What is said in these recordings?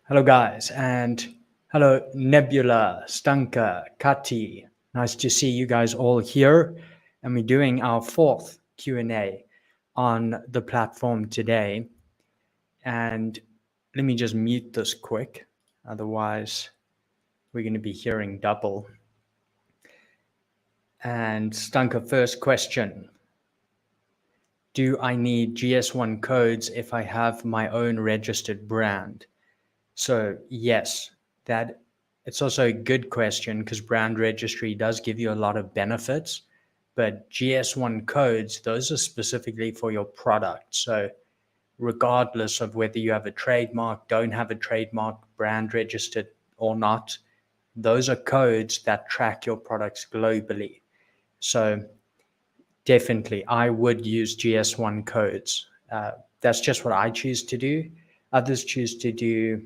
Hello, guys, and hello, Nebula, Stanka, Kati. Nice to see you guys all here. And we're doing our fourth Q&A on the platform today. And let me just mute this quick. Otherwise, we're going to be hearing double. And Stanka, first question. Do I need GS1 codes if I have my own registered brand? So yes, that it's also a good question because brand registry does give you a lot of benefits, but GS1 codes, those are specifically for your product. So regardless of whether you have a trademark, don't have a trademark, brand registered or not, those are codes that track your products globally. So definitely, I would use GS1 codes. That's just what I choose to do. Others choose to do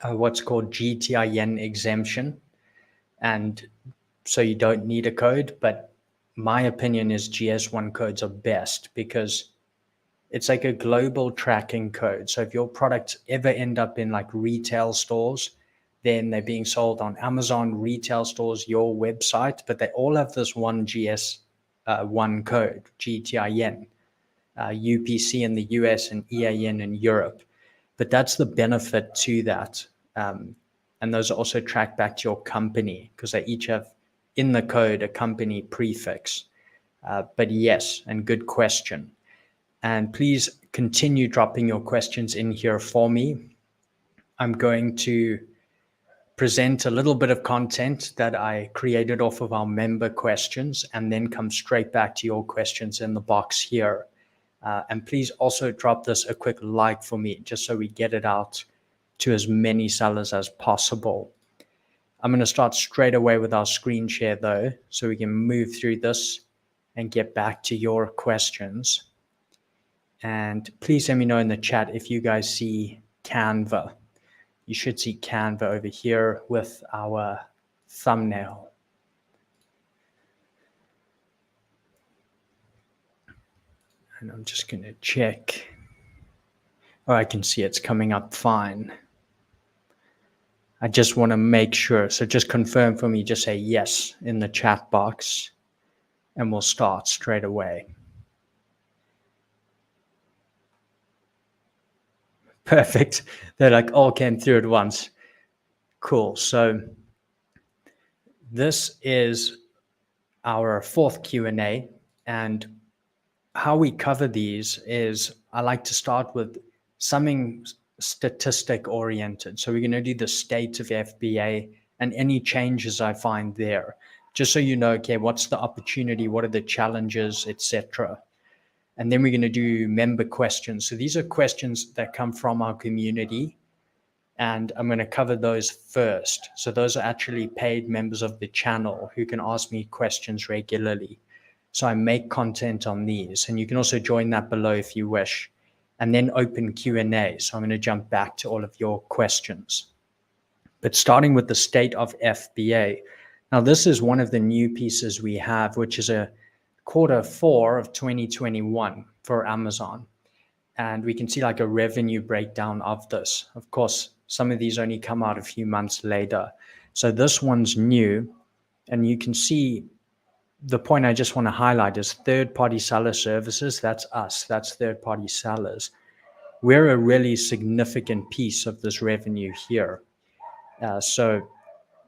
what's called GTIN exemption. And so you don't need a code, but my opinion is GS1 codes are best because it's like a global tracking code. So if your products ever end up in like retail stores, then they're being sold on Amazon, retail stores, your website, but they all have this one GS1 code, GTIN, UPC in the US and EAN in Europe. But that's the benefit to that. And those are also tracked back to your company because they each have in the code a company prefix. But yes, and good question. And please continue dropping your questions in here for me. I'm going to present a little bit of content that I created off of our member questions and then come straight back to your questions in the box here. And please also drop this a quick like for me, just so we get it out to as many sellers as possible. I'm going to start straight away with our screen share though, so we can move through this and get back to your questions. And please let me know in the chat if you guys see Canva. You should see Canva over here with our thumbnail. And I'm just going to check. Oh, I can see it's coming up fine. I just want to make sure. So just confirm for me, just say yes in the chat box and we'll start straight away. Perfect. They're like all came through at once. Cool. So this is our fourth Q&A, and how we cover these is I like to start with something statistic oriented. So we're going to do the state of FBA and any changes I find there, just so you know, okay, what's the opportunity, what are the challenges, etc. And then we're going to do member questions. So these are questions that come from our community, and I'm going to cover those first. So those are actually paid members of the channel who can ask me questions regularly. So I make content on these, and you can also join that below if you wish, and then open Q&A. So I'm going to jump back to all of your questions. But starting with the state of FBA. Now, this is one of the new pieces we have, which is a Q4 of 2021 for Amazon. And we can see like a revenue breakdown of this. Of course, some of these only come out a few months later. So this one's new, and you can see the point I just want to highlight is third-party seller services. That's us. That's third-party sellers. We're a really significant piece of this revenue here. So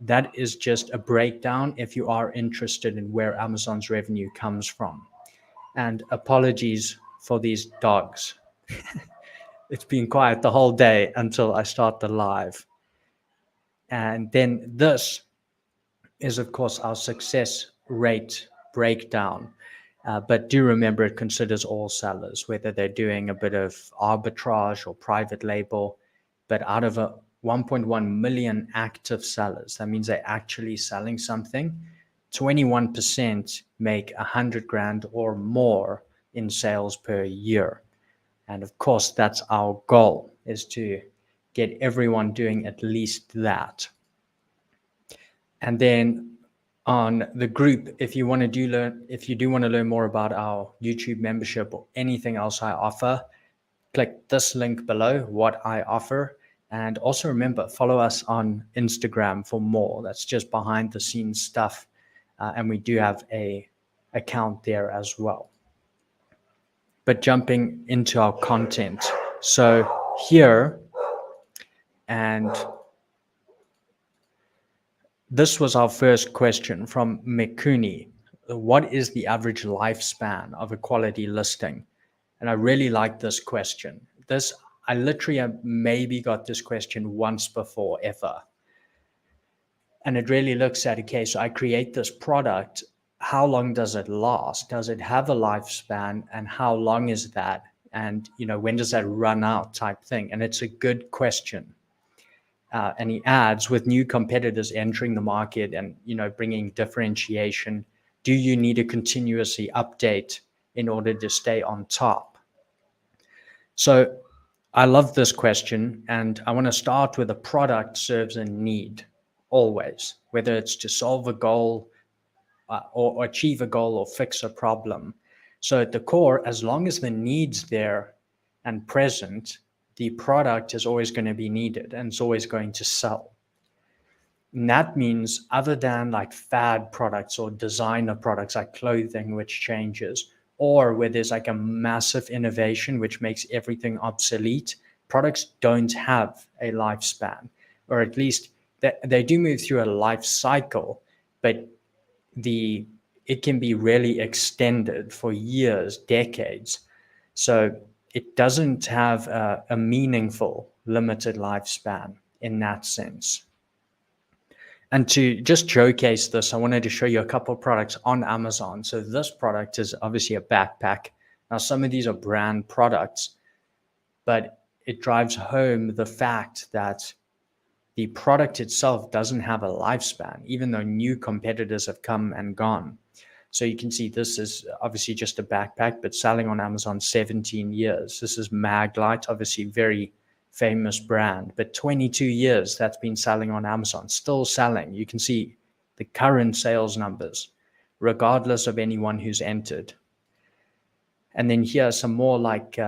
that is just a breakdown if you are interested in where Amazon's revenue comes from. And apologies for these dogs. It's been quiet the whole day until I start the live. And then this is, of course, our success rate breakdown. But do remember it considers all sellers, whether they're doing a bit of arbitrage or private label. But out of a 1.1 million active sellers, that means they're actually selling something. 21% make 100 grand or more in sales per year. And of course, that's our goal, is to get everyone doing at least that. And then on the group, if you do want to learn more about our YouTube membership or anything else I offer, click this link below, what I offer, And also remember, follow us on Instagram for more. That's just behind the scenes stuff. And we do have a account there as well. But jumping into our content. So here, and this was our first question from Mikuni. What is the average lifespan of a quality listing? And I really like this question. I literally have maybe got this question once before ever. And it really looks at, okay, so I create this product. How long does it last? Does it have a lifespan? And how long is that? And, when does that run out type thing? And it's a good question. And he adds, with new competitors entering the market and, bringing differentiation, do you need to continuously update in order to stay on top? So I love this question, and I want to start with a product serves a need always, whether it's to solve a goal or achieve a goal or fix a problem. So at the core, as long as the need's there and present, the product is always going to be needed and it's always going to sell. And that means other than like fad products or designer products like clothing, which changes, or where there's like a massive innovation which makes everything obsolete, products don't have a lifespan, or at least they do move through a life cycle, but it can be really extended for years, decades. So it doesn't have a meaningful limited lifespan in that sense. And to just showcase this, I wanted to show you a couple of products on Amazon. So this product is obviously a backpack. Now, some of these are brand products, but it drives home the fact that the product itself doesn't have a lifespan, even though new competitors have come and gone. So you can see this is obviously just a backpack, but selling on Amazon 17 years. This is Maglite, obviously very famous brand, but 22 years that's been selling on Amazon, still selling. You can see the current sales numbers, regardless of anyone who's entered. And then here are some more like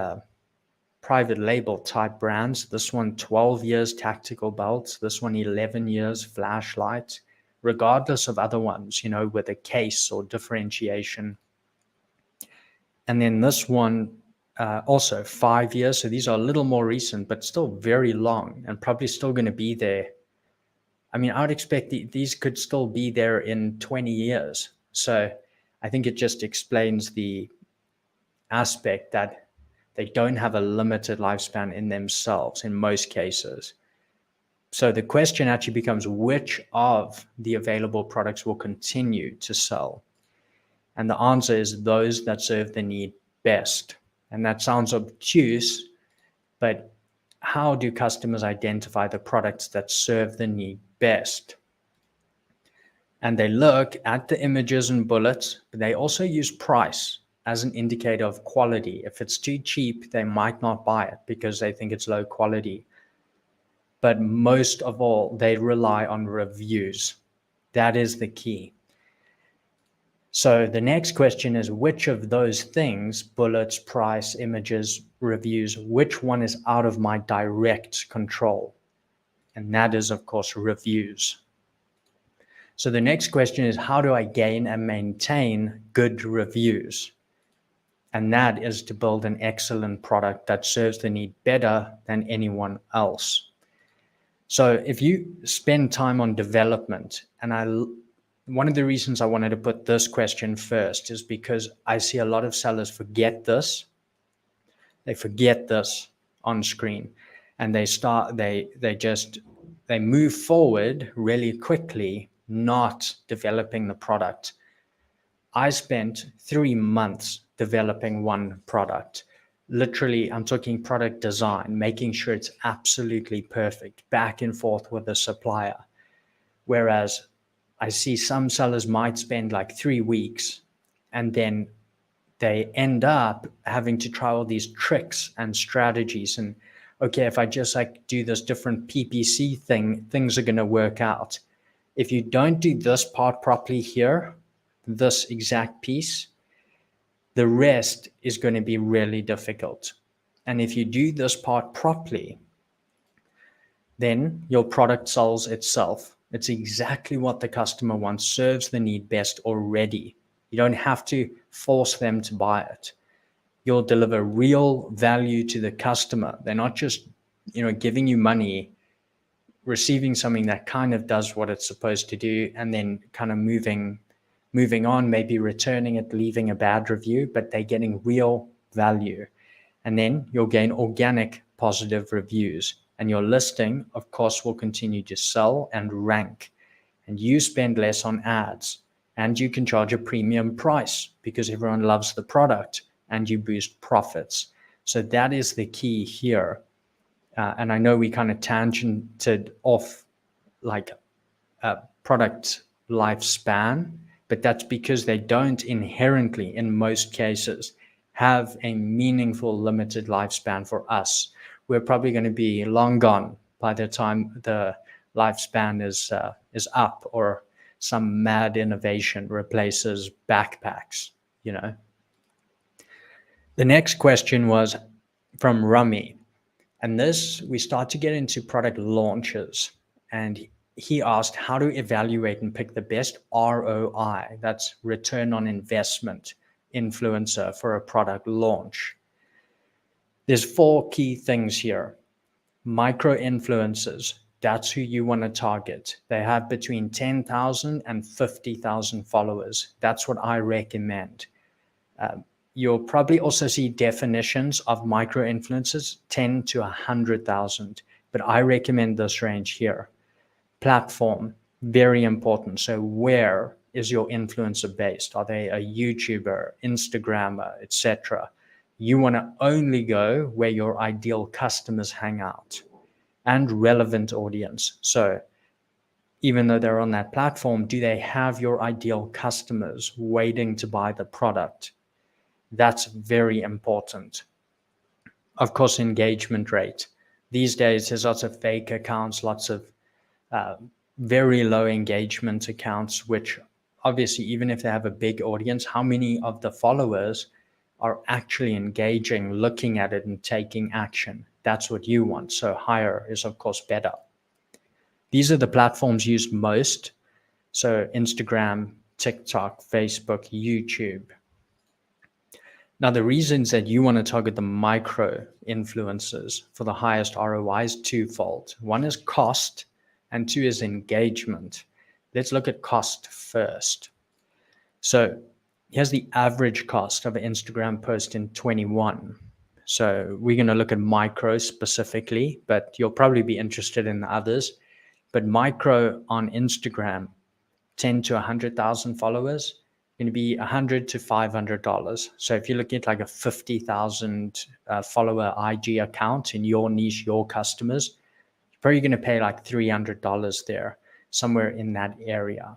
private label type brands. This one 12 years tactical belts, this one 11 years flashlight, regardless of other ones, with a case or differentiation. And then this one also 5 years. So these are a little more recent, but still very long and probably still going to be there. I mean, I would expect these could still be there in 20 years. So I think it just explains the aspect that they don't have a limited lifespan in themselves in most cases. So the question actually becomes, which of the available products will continue to sell? And the answer is those that serve the need best. And that sounds obtuse, but how do customers identify the products that serve the need best? And they look at the images and bullets, but they also use price as an indicator of quality. If it's too cheap, they might not buy it because they think it's low quality. But most of all, they rely on reviews. That is the key. So the next question is, which of those things, bullets, price, images, reviews, which one is out of my direct control? And that is, of course, reviews. So the next question is, how do I gain and maintain good reviews? And that is to build an excellent product that serves the need better than anyone else. So if you spend time on development, and one of the reasons I wanted to put this question first is because I see a lot of sellers forget this. They forget this on screen, and they move forward really quickly, not developing the product. I spent 3 months developing one product. Literally, I'm talking product design, making sure it's absolutely perfect, back and forth with the supplier. Whereas I see some sellers might spend like 3 weeks and then they end up having to try all these tricks and strategies. And okay, if I just like do this different PPC thing, things are going to work out. If you don't do this part properly here, this exact piece, the rest is going to be really difficult. And if you do this part properly, Then your product sells itself. It's exactly what the customer wants, serves the need best already. You don't have to force them to buy it. You'll deliver real value to the customer. They're not just, giving you money, receiving something that kind of does what it's supposed to do, and then kind of moving on, maybe returning it, leaving a bad review, but they're getting real value. And then you'll gain organic positive reviews. And your listing, of course, will continue to sell and rank. And you spend less on ads. And you can charge a premium price because everyone loves the product, and you boost profits. So that is the key here. And I know we kind of tangented off like product lifespan, but that's because they don't inherently, in most cases, have a meaningful limited lifespan for us. We're probably going to be long gone by the time the lifespan is up, or some mad innovation replaces backpacks. The next question was from Rummy, and this, we start to get into product launches. And he asked how to evaluate and pick the best ROI, that's return on investment, influencer for a product launch. There's 4 key things here. Micro influencers, that's who you want to target. They have between 10,000 and 50,000 followers. That's what I recommend. You'll probably also see definitions of micro influencers, 10 to 100,000, but I recommend this range here. Platform, very important. So where is your influencer based? Are they a YouTuber, Instagrammer, etc.? You want to only go where your ideal customers hang out, and relevant audience. So even though they're on that platform, do they have your ideal customers waiting to buy the product? That's very important. Of course, engagement rate. These days, there's lots of fake accounts, lots of very low engagement accounts, which obviously, even if they have a big audience, how many of the followers are actually engaging, looking at it, and taking action? That's what you want. So higher is, of course, better. These are the platforms used most. So Instagram, TikTok, Facebook, YouTube. Now, the reasons that you want to target the micro influencers for the highest ROI is twofold. One is cost, and 2 is engagement. Let's look at cost first. So here's the average cost of an Instagram post in 21. So we're going to look at micro specifically, but you'll probably be interested in the others. But micro on Instagram, 10 to 100,000 followers, going to be $100 to $500. So if you're looking at like a 50,000 follower IG account in your niche, your customers, you're probably going to pay like $300 there, somewhere in that area.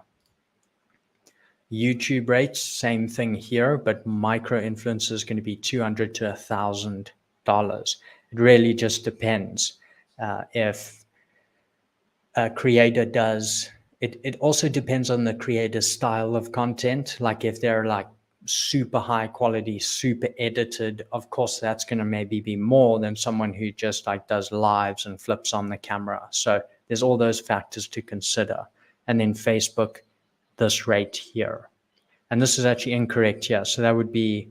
YouTube rates, same thing here, but micro influencer is going to be $200 to $1,000. It really just depends if a creator does. It also depends on the creator's style of content. Like if they're like super high quality, super edited, of course that's going to maybe be more than someone who just like does lives and flips on the camera. So there's all those factors to consider. And then Facebook, this rate here. And this is actually incorrect here. So that would be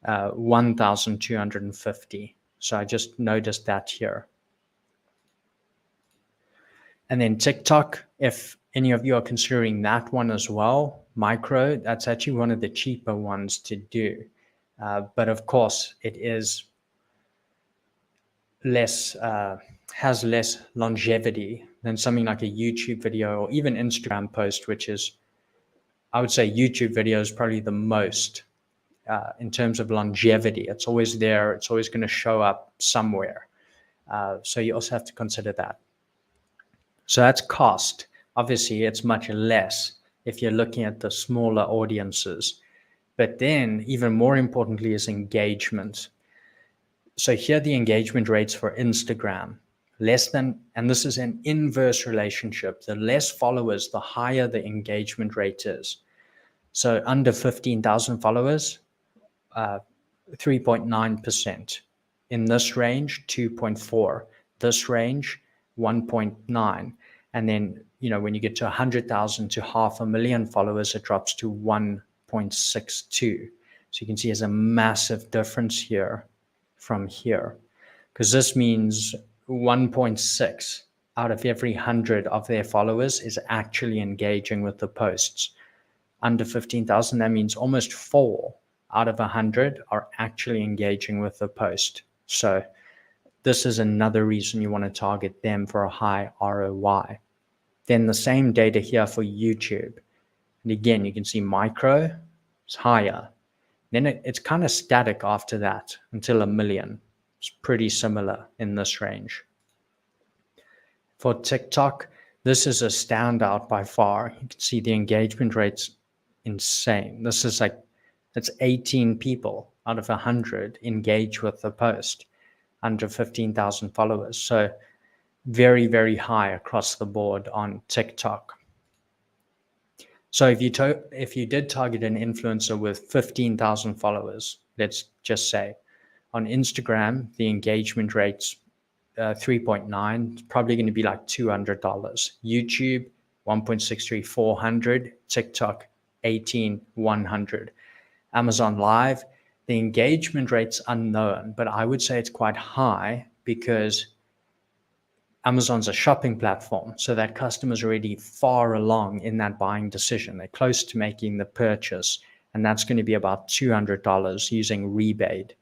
1,250. So I just noticed that here. And then TikTok, if any of you are considering that one as well, micro, that's actually one of the cheaper ones to do. But of course, it is less, has less longevity than something like a YouTube video or even Instagram post, which is, I would say YouTube video is probably the most in terms of longevity. It's always there. It's always going to show up somewhere. So you also have to consider that. So that's cost. Obviously, it's much less if you're looking at the smaller audiences. But then, even more importantly, is engagement. So here are the engagement rates for Instagram. Less than, and this is an inverse relationship. The less followers, the higher the engagement rate is. So under 15,000 followers, 3.9%. In this range, 2.4. This range, 1.9. And then, when you get to 100,000 to 500,000 followers, it drops to 1.62. So you can see there's a massive difference here from here, because this means 1.6 out of every 100 of their followers is actually engaging with the posts. Under 15,000, that means almost 4 out of 100 are actually engaging with the post. So this is another reason you want to target them for a high ROI. Then the same data here for YouTube. And again, you can see micro is higher. Then it's kind of static after that until 1 million. It's pretty similar in this range. For TikTok, this is a standout by far. You can see the engagement rate's insane. This is it's 18 people out of 100 engage with the post under 15,000 followers. So very, very high across the board on TikTok. So if you did target an influencer with 15,000 followers, let's just say, on Instagram, the engagement rate's 3.9, it's probably going to be like $200. YouTube, 1.63, 400. TikTok, 18, 100. Amazon Live, the engagement rate's unknown, but I would say it's quite high because Amazon's a shopping platform, so that customer's already far along in that buying decision. They're close to making the purchase, and that's going to be about $200 using rebate.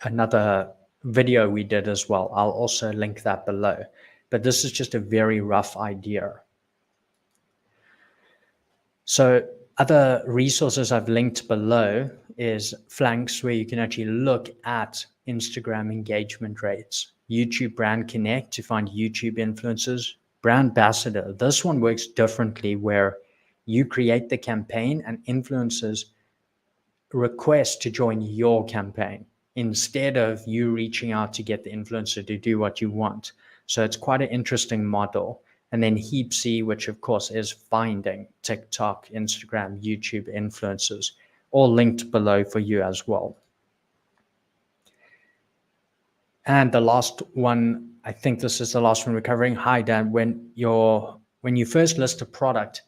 Another video we did as well, I'll also link that below. But this is just a very rough idea. So other resources I've linked below is Phlanx, where you can actually look at Instagram engagement rates. YouTube Brand Connect to find YouTube influencers. Brandbassador, this one works differently, where you create the campaign and influencers request to join your campaign instead of you reaching out to get the influencer to do what you want. So it's quite an interesting model. And then Heepsy, which of course is finding TikTok, Instagram, YouTube influencers, all linked below for you as well. And the last one, I think this is the last one we're covering. Hi, Dan. When you first list a product,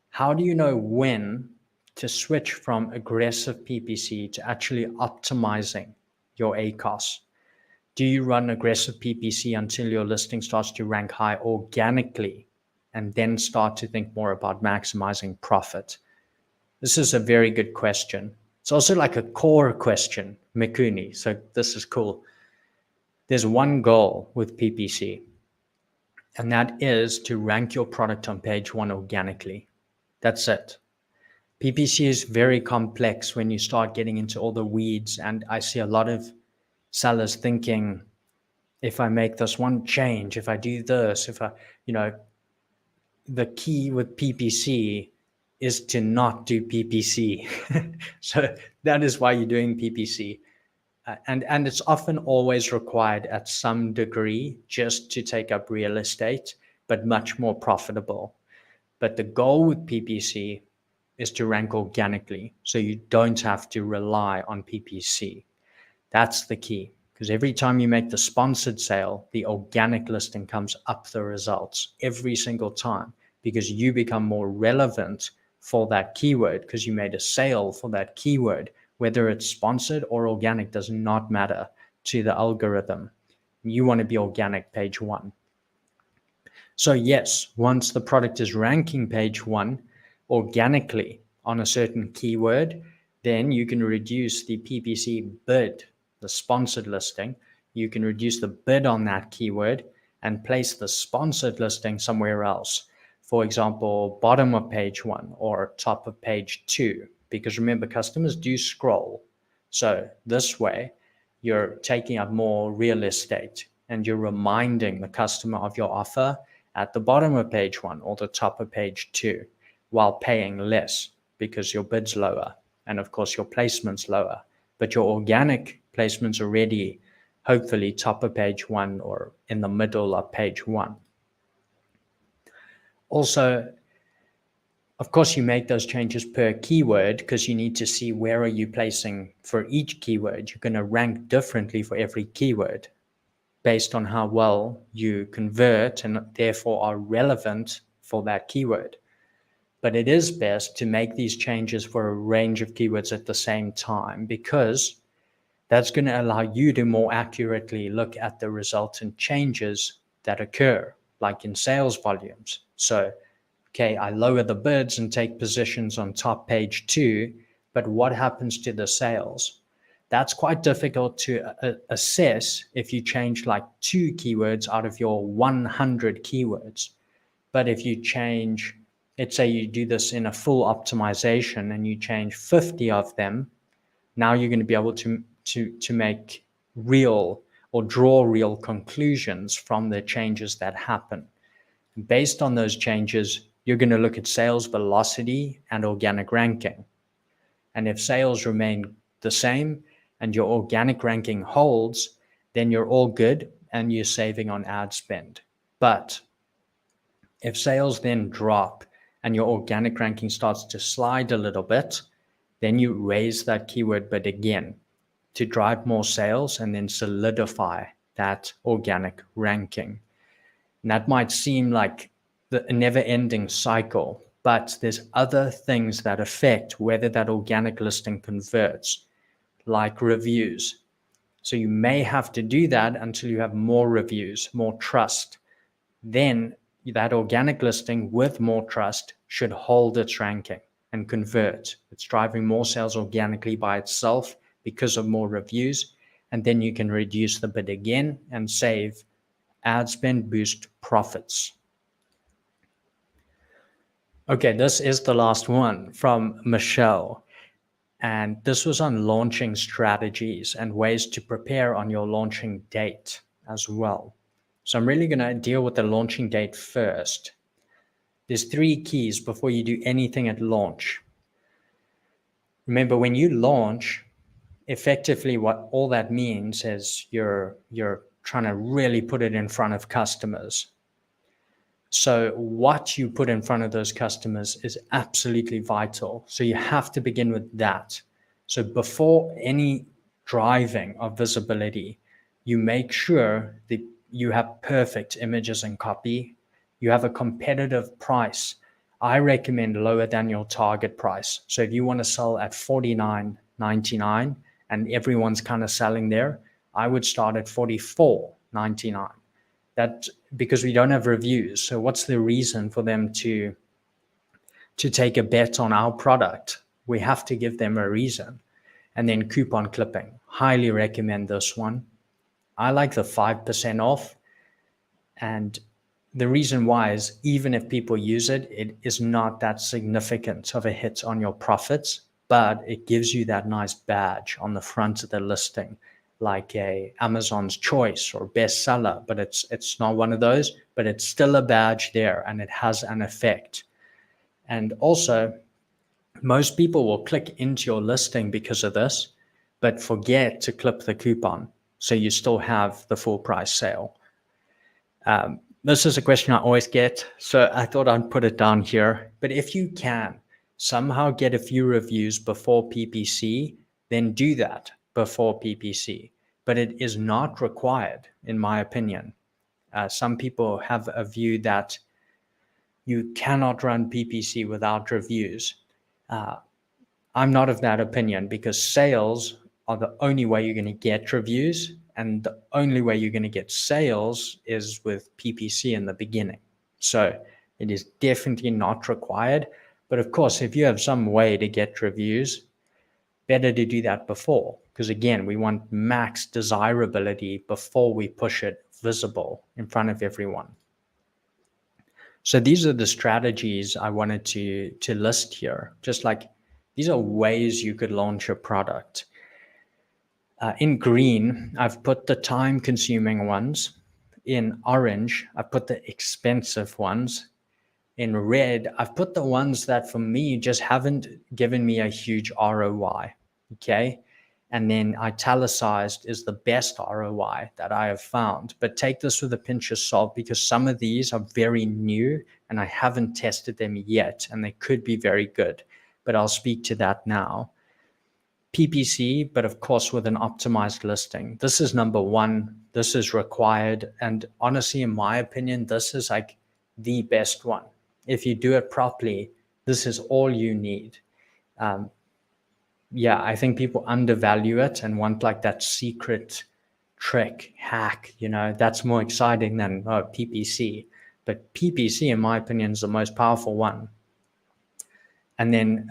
how do you know when to switch from aggressive PPC to actually optimizing your ACoS? Do you run aggressive PPC until your listing starts to rank high organically and then start to think more about maximizing profit? This is a very good question. It's also like a core question, Mikuni. So this is cool. There's one goal with PPC, and that is to rank your product on page 1 organically. That's it. PPC is very complex when you start getting into all the weeds, and I see a lot of sellers thinking, if I make this one change, if I do this, the key with PPC is to not do PPC. So that is why you're doing PPC. And it's often always required at some degree just to take up real estate, but much more profitable. But the goal with PPC is to rank organically, so you don't have to rely on PPC. That's the key, because every time you make the sponsored sale, the organic listing comes up the results every single time, because you become more relevant for that keyword because you made a sale for that keyword. Whether it's sponsored or organic does not matter to the algorithm. You want to be organic page 1. So yes, once the product is ranking page 1 organically on a certain keyword, then you can reduce the PPC bid, the sponsored listing. You can reduce the bid on that keyword and place the sponsored listing somewhere else. For example, bottom of page 1 or top of page 2. Because remember, customers do scroll. So this way, you're taking up more real estate and you're reminding the customer of your offer at the bottom of page 1 or the top of page 2 while paying less because your bid's lower. And of course, your placement's lower. But your organic placement's already hopefully top of page 1 or in the middle of page 1. Also, of course, you make those changes per keyword because you need to see where are you placing for each keyword. You're going to rank differently for every keyword. based on how well you convert and therefore are relevant for that keyword. But it is best to make these changes for a range of keywords at the same time, because that's going to allow you to more accurately look at the resultant changes that occur, like in sales volumes. So, okay, I lower the bids and take positions on top page 2, but what happens to the sales? That's quite difficult to assess if you change like 2 keywords out of your 100 keywords. But if you change, let's say you do this in a full optimization and you change 50 of them, now you're going to be able to make real or draw real conclusions from the changes that happen. Based on those changes, you're going to look at sales velocity and organic ranking. And if sales remain the same and your organic ranking holds, then you're all good and you're saving on ad spend. But if sales then drop and your organic ranking starts to slide a little bit, then you raise that keyword bid again to drive more sales and then solidify that organic ranking. And that might seem like a never-ending cycle, but there's other things that affect whether that organic listing converts, like reviews. So you may have to do that until you have more reviews, more trust. Then that organic listing with more trust should hold its ranking and convert. It's driving more sales organically by itself because of more reviews. And then you can reduce the bid again and save ad spend, boost profits. Okay, this is the last one from Michelle. And this was on launching strategies and ways to prepare on your launching date as well. So I'm really going to deal with the launching date first. There's 3 keys before you do anything at launch. Remember, when you launch, effectively what all that means is you're trying to really put it in front of customers. So what you put in front of those customers is absolutely vital. So you have to begin with that. So before any driving of visibility, you make sure that you have perfect images and copy. You have a competitive price. I recommend lower than your target price. So if you want to sell at $49.99 and everyone's kind of selling there, I would start at $44.99. That because we don't have reviews. So what's the reason for them to take a bet on our product? We have to give them a reason. And then coupon clipping. Highly recommend this one. I like the 5% off. And the reason why is even if people use it, it is not that significant of a hit on your profits, but it gives you that nice badge on the front of the listing, like a Amazon's Choice or bestseller, but it's not one of those, but it's still a badge there and it has an effect. And also, most people will click into your listing because of this, but forget to clip the coupon. So you still have the full price sale. This is a question I always get, so I thought I'd put it down here. But if you can somehow get a few reviews before PPC, then do that before PPC. But it is not required, in my opinion. Some people have a view that you cannot run PPC without reviews. I'm not of that opinion, because sales are the only way you're going to get reviews. And the only way you're going to get sales is with PPC in the beginning. So it is definitely not required. But of course, if you have some way to get reviews, better to do that before. Because again, we want max desirability before we push it visible in front of everyone. So these are the strategies I wanted to list here. Just like these are ways you could launch a product. In green, I've put the time-consuming ones. In orange, I've put the expensive ones. In red, I've put the ones that for me just haven't given me a huge ROI, okay? And then italicized is the best ROI that I have found. But take this with a pinch of salt, because some of these are very new and I haven't tested them yet, and they could be very good. But I'll speak to that now. PPC, but of course with an optimized listing. This is number one This is required. And honestly, in my opinion, this is like the best one. If you do it properly, this is all you need. Yeah, I think people undervalue it and want like that secret trick hack, that's more exciting than PPC. But PPC, in my opinion, is the most powerful one. And then,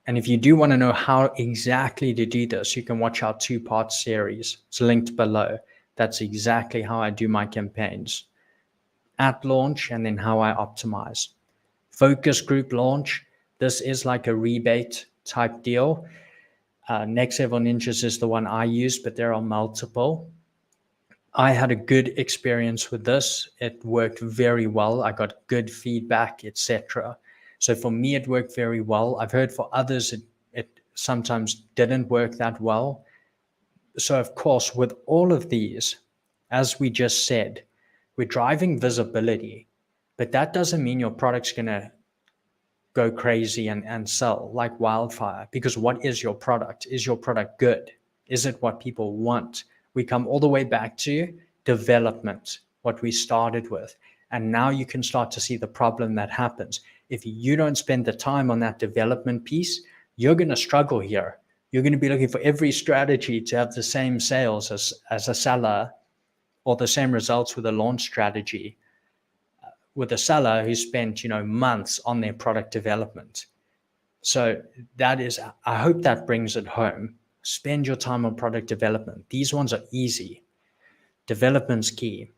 and if you do want to know how exactly to do this, you can watch our 2-part series. It's linked below. That's exactly how I do my campaigns at launch and then how I optimize. Focus group launch. This is like a rebate type deal. Next Level Ninjas is the one I use, but there are multiple. I had a good experience with this. It worked very well. I got good feedback, etc. So for me, it worked very well. I've heard for others, it sometimes didn't work that well. So of course, with all of these, as we just said, we're driving visibility, but that doesn't mean your product's going to go crazy and sell like wildfire. Because what is your product? Is your product good? Is it what people want? We come all the way back to development, what we started with. And now you can start to see the problem that happens. If you don't spend the time on that development piece, you're going to struggle here. You're going to be looking for every strategy to have the same sales as a seller or the same results with a launch strategy with a seller who spent months on their product development. So that is, I hope that brings it home. Spend your time on product development. These ones are easy. Development's key.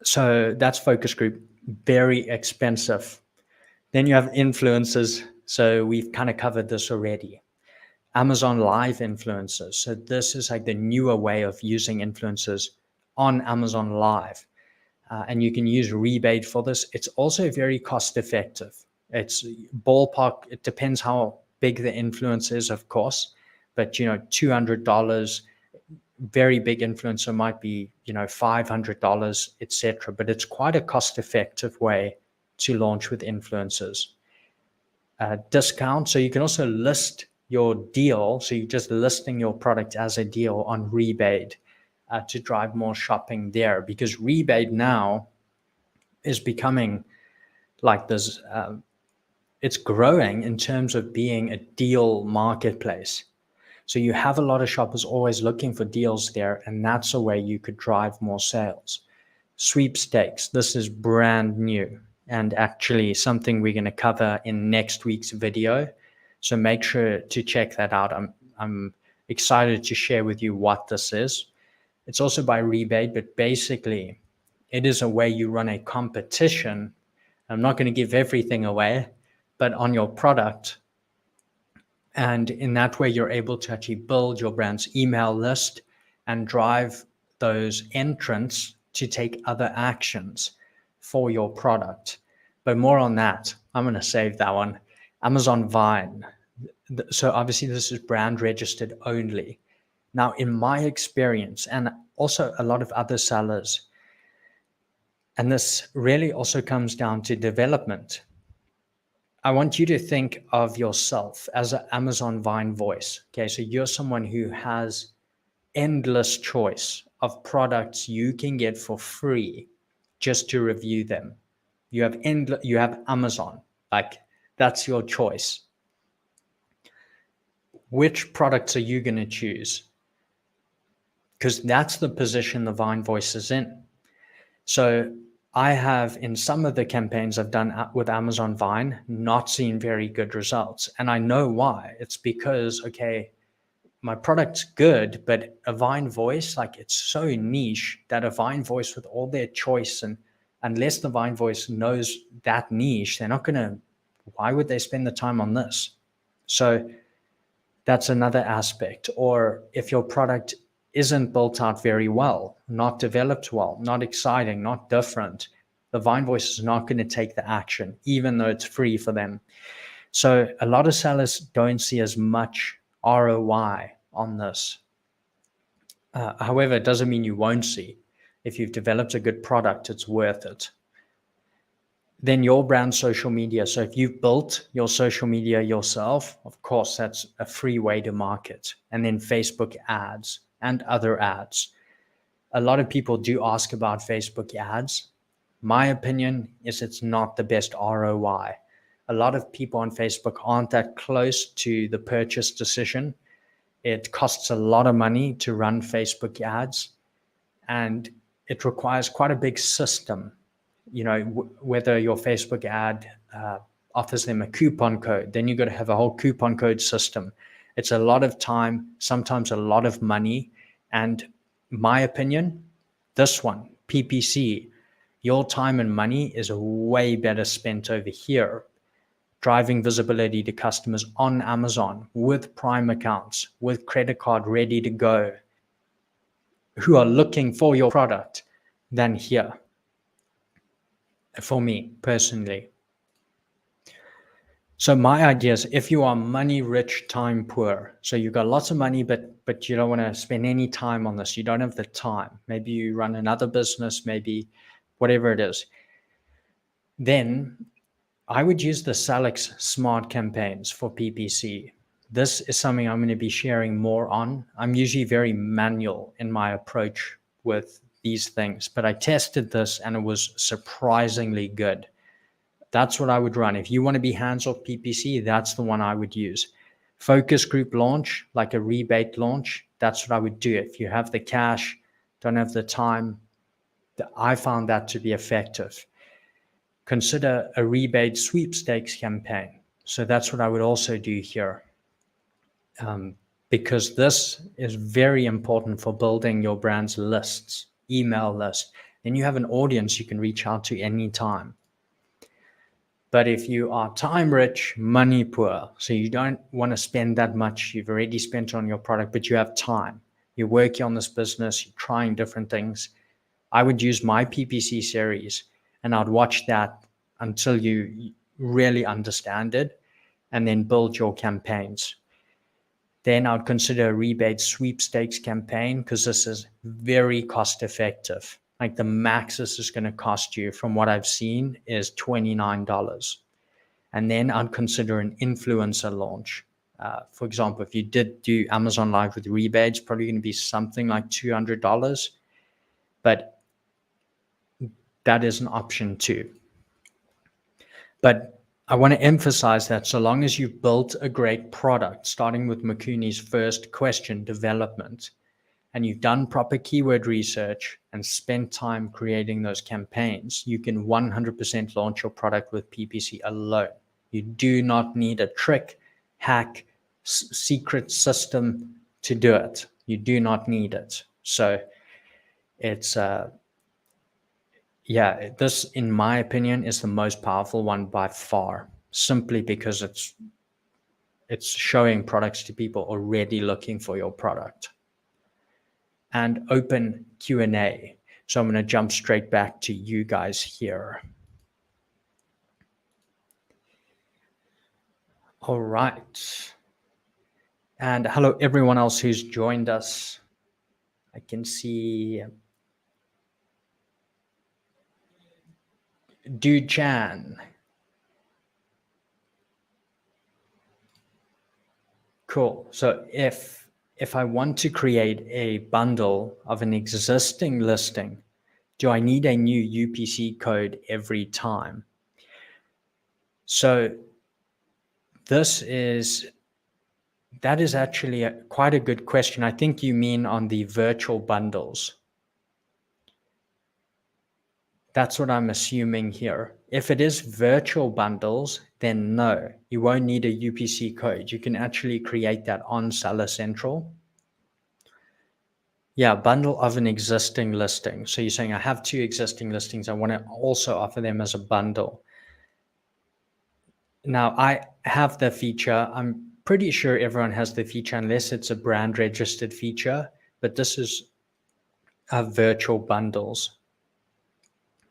So that's focus group, very expensive. Then you have influencers. So we've kind of covered this already. Amazon Live influencers. So this is like the newer way of using influencers on Amazon Live. And you can use rebate for this. It's also very cost effective. It's ballpark. It depends how big the influence is, of course, but $200, very big influencer might be $500, etc. But it's quite a cost effective way to launch with influencers. Discount. So you can also list your deal. So you're just listing your product as a deal on rebate. To drive more shopping there, because rebate now is becoming like this. It's growing in terms of being a deal marketplace. So you have a lot of shoppers always looking for deals there, and that's a way you could drive more sales. Sweepstakes. This is brand new and actually something we're going to cover in next week's video. So make sure to check that out. I'm excited to share with you what this is. It's also by rebate, but basically it is a way you run a competition. I'm not going to give everything away, but on your product. And in that way, you're able to actually build your brand's email list and drive those entrants to take other actions for your product. But more on that, I'm going to save that one. Amazon Vine. So obviously this is brand registered only. Now, in my experience, and also a lot of other sellers, and this really also comes down to development, I want you to think of yourself as an Amazon Vine voice. Okay, so you're someone who has endless choice of products you can get for free just to review them. You have Amazon, like that's your choice. Which products are you going to choose? Because that's the position the Vine voice is in. So I have, in some of the campaigns I've done with Amazon Vine, not seen very good results. And I know why. It's because, okay, my product's good, but a Vine voice, like it's so niche that a Vine voice with all their choice, and unless the Vine voice knows that niche, they're not going to, why would they spend the time on this? So that's another aspect. Or if your product isn't built out very well, not developed well, not exciting, not different, the Vine voice is not going to take the action, even though it's free for them. So a lot of sellers don't see as much ROI on this. However, it doesn't mean you won't see. If you've developed a good product, it's worth it. Then your brand social media. So if you've built your social media yourself, of course, that's a free way to market. And then Facebook ads and other ads. a lot of people do ask about Facebook ads. My opinion is it's not the best ROI. A lot of people on Facebook aren't that close to the purchase decision. It costs a lot of money to run Facebook ads, and it requires quite a big system. Whether your Facebook ad offers them a coupon code, then you've got to have a whole coupon code system. It's a lot of time, sometimes a lot of money. And my opinion, this one, PPC, your time and money is way better spent over here, driving visibility to customers on Amazon with Prime accounts, with credit card ready to go, who are looking for your product, than here, for me personally. So my idea is, if you are money rich, time poor, so you've got lots of money, but you don't want to spend any time on this, you don't have the time, maybe you run another business, maybe whatever it is, then I would use the Phlanx smart campaigns for PPC. This is something I'm going to be sharing more on. I'm usually very manual in my approach with these things, but I tested this and it was surprisingly good. That's what I would run. If you want to be hands-off PPC, that's the one I would use. Focus group launch, like a rebate launch, that's what I would do. If you have the cash, don't have the time, I found that to be effective. Consider a rebate sweepstakes campaign. So that's what I would also do here. Because this is very important for building your brand's lists, email list. Then you have an audience you can reach out to anytime. But if you are time rich, money poor, so you don't want to spend that much, you've already spent on your product, but you have time, you're working on this business, you're trying different things, I would use my PPC series and I'd watch that until you really understand it and then build your campaigns. Then I'd consider a rebate sweepstakes campaign, because this is very cost effective. Like the max this is going to cost you, from what I've seen, is $29. And then I'd consider an influencer launch. For example, if you did do Amazon Live with rebates, probably going to be something like $200. But that is an option too. But I want to emphasize that so long as you've built a great product, starting with Makuni's first question, development, and you've done proper keyword research and spent time creating those campaigns, you can 100% launch your product with PPC alone. You do not need a trick, hack, secret system to do it. You do not need it. So it's this, in my opinion, is the most powerful one by far, simply because it's showing products to people already looking for your product. And open Q&A. So I'm going to jump straight back to you guys here. All right. And hello, everyone else who's joined us. I can see Dude Chan. Cool. So if I want to create a bundle of an existing listing, do I need a new UPC code every time? So that is actually quite a good question. I think you mean on the virtual bundles. That's what I'm assuming here. If it is virtual bundles, then no, you won't need a UPC code. You can actually create that on Seller Central. Yeah, bundle of an existing listing. So you're saying I have 2 existing listings. I want to also offer them as a bundle. Now I have the feature. I'm pretty sure everyone has the feature unless it's a brand registered feature, but this is virtual bundles.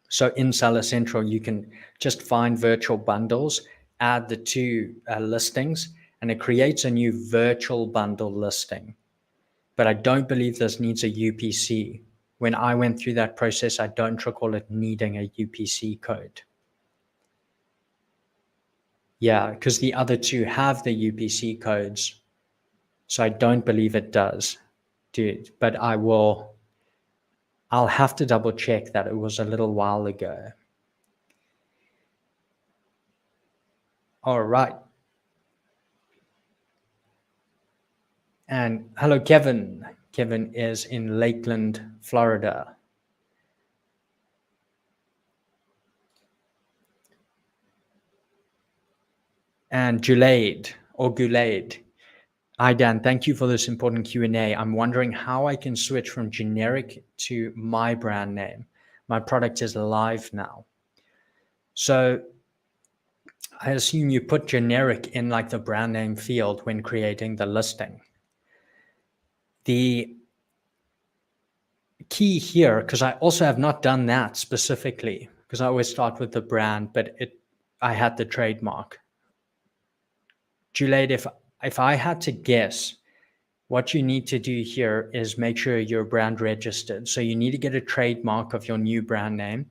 So in Seller Central, you can just find virtual bundles, add the 2 listings, and it creates a new virtual bundle listing. But I don't believe this needs a UPC. When I went through that process, I don't recall it needing a UPC code. Yeah, because the other 2 have the UPC codes. So I don't believe it does, dude. But I will I'll have to double check that. It was a little while ago. All right. And hello, Kevin. Kevin is in Lakeland, Florida. And Gulade. Hi, Dan. Thank you for this important Q&A. I'm wondering how I can switch from generic to my brand name. My product is live now. So I assume you put generic in like the brand name field when creating the listing. The key here, because I also have not done that specifically, because I always start with the brand, but I had the trademark. Juliet, if I had to guess, what you need to do here is make sure you're brand registered. So you need to get a trademark of your new brand name.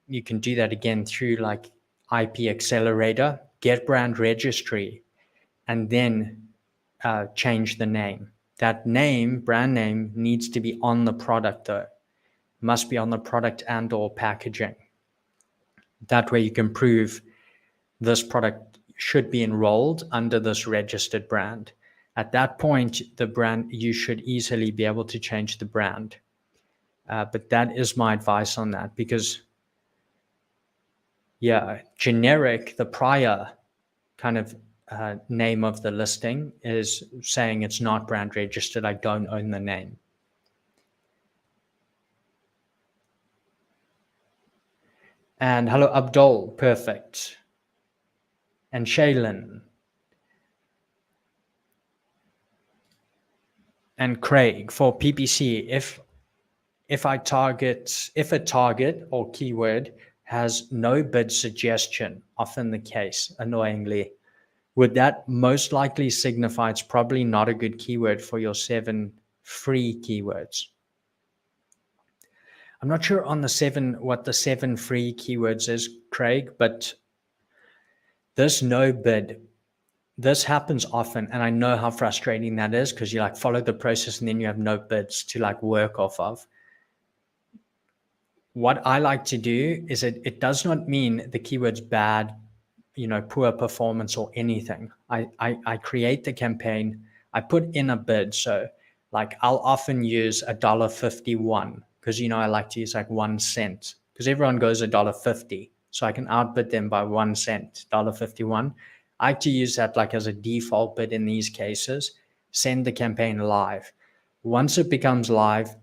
You can do that again through like IP Accelerator, get brand registry, and then change the name. That name, brand name, needs to be on the product though. Must be on the product and or packaging. That way you can prove this product should be enrolled under this registered brand. At that point, the brand, you should easily be able to change the brand. But that is my advice on that, because generic, the prior kind of name of the listing is saying it's not brand registered. I don't own the name. And hello, Abdul. Perfect. And Shaylin. And Craig, for PPC, if a target or keyword has no bid suggestion, often the case, annoyingly, would that most likely signify it's probably not a good keyword for your 7 free keywords? I'm not sure on what the 7 free keywords is, Craig, but this no bid, this happens often, and I know how frustrating that is, because you like follow the process and then you have no bids to like work off of. What I like to do is it does not mean the keyword's bad, poor performance or anything. I create the campaign, I put in a bid. So like I'll often use $1.51, because I like to use like 1 cent, because everyone goes $1.50. So I can outbid them by 1 cent, $1.51. I like to use that like as a default bid in these cases, send the campaign live. Once it becomes live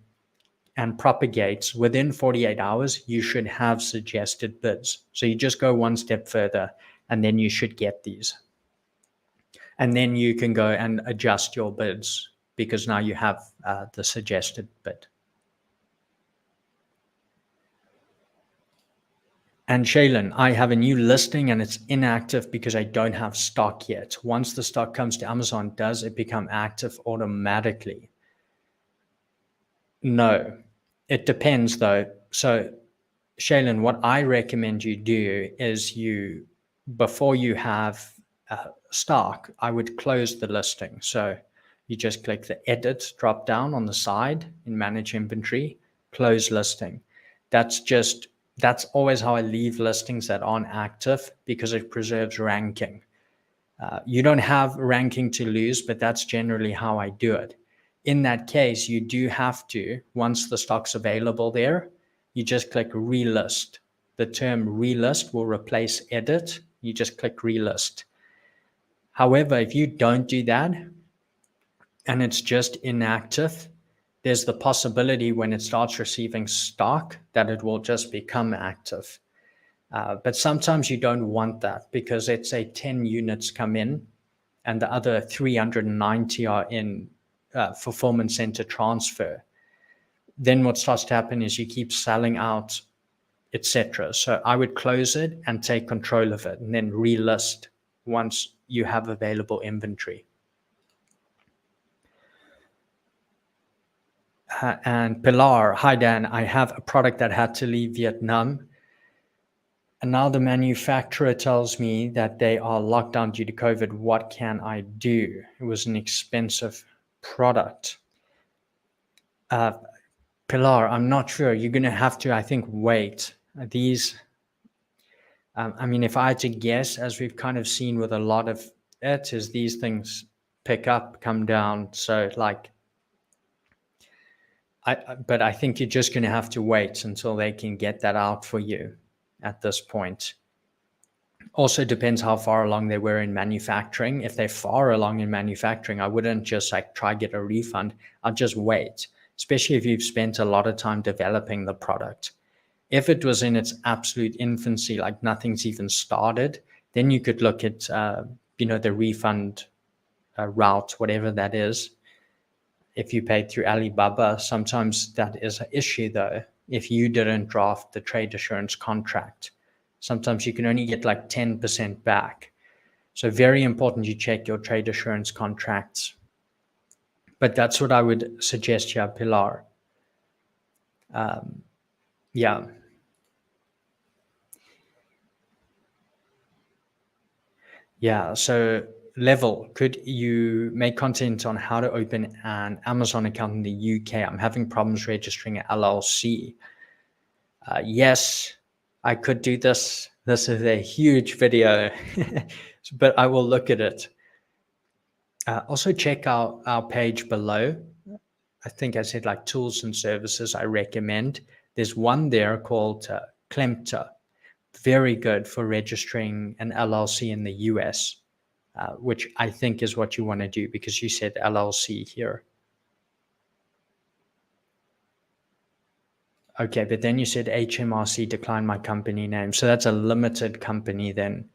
and propagates, within 48 hours, you should have suggested bids. So you just go one step further, and then you should get these. And then you can go and adjust your bids, because now you have the suggested bid. And Shaylin, I have a new listing and it's inactive because I don't have stock yet. Once the stock comes to Amazon, does it become active automatically? No, it depends though. So Shaylin, what I recommend you do is before you have stock, I would close the listing. So you just click the edit drop down on the side in manage inventory, close listing. That's always how I leave listings that aren't active, because it preserves ranking. You don't have ranking to lose, but that's generally how I do it. In that case, you do have to, once the stock's available there, you just click relist. The term relist will replace edit. You just click relist. However, if you don't do that and it's just inactive, there's the possibility when it starts receiving stock that it will just become active. But sometimes you don't want that, because let's say 10 units come in and the other 390 are in fulfillment center transfer. Then what starts to happen is you keep selling out, etc. So I would close it and take control of it, and then relist once you have available inventory. And Pilar, hi Dan, I have a product that had to leave Vietnam, and now the manufacturer tells me that they are locked down due to COVID. What can I do? It was an expensive product. Pilar, I'm not sure. You're going to have to, I think, wait. These, I mean, if I had to guess, as we've kind of seen with a lot of it, is these things pick up, come down. So, like, but I think you're just going to have to wait until they can get that out for you at this point. Also depends how far along they were in manufacturing. If they're far along in manufacturing, I wouldn't just like try get a refund. I'd just wait, especially if you've spent a lot of time developing the product. If it was in its absolute infancy, like nothing's even started, then you could look at, the refund route, whatever that is. If you paid through Alibaba, sometimes that is an issue though. If you didn't draft the trade assurance contract, sometimes you can only get like 10% back. So very important you check your trade assurance contracts. But that's what I would suggest here, Pilar. Yeah. Yeah. So Level, could you make content on how to open an Amazon account in the UK? I'm having problems registering an LLC. Yes, I could do this. This is a huge video, but I will look at it. Also check out our page below. I think I said like tools and services I recommend. There's one there called Klemter. Very good for registering an LLC in the US, which I think is what you want to do because you said LLC here. Okay, but then you said HMRC declined my company name. So that's a limited company then.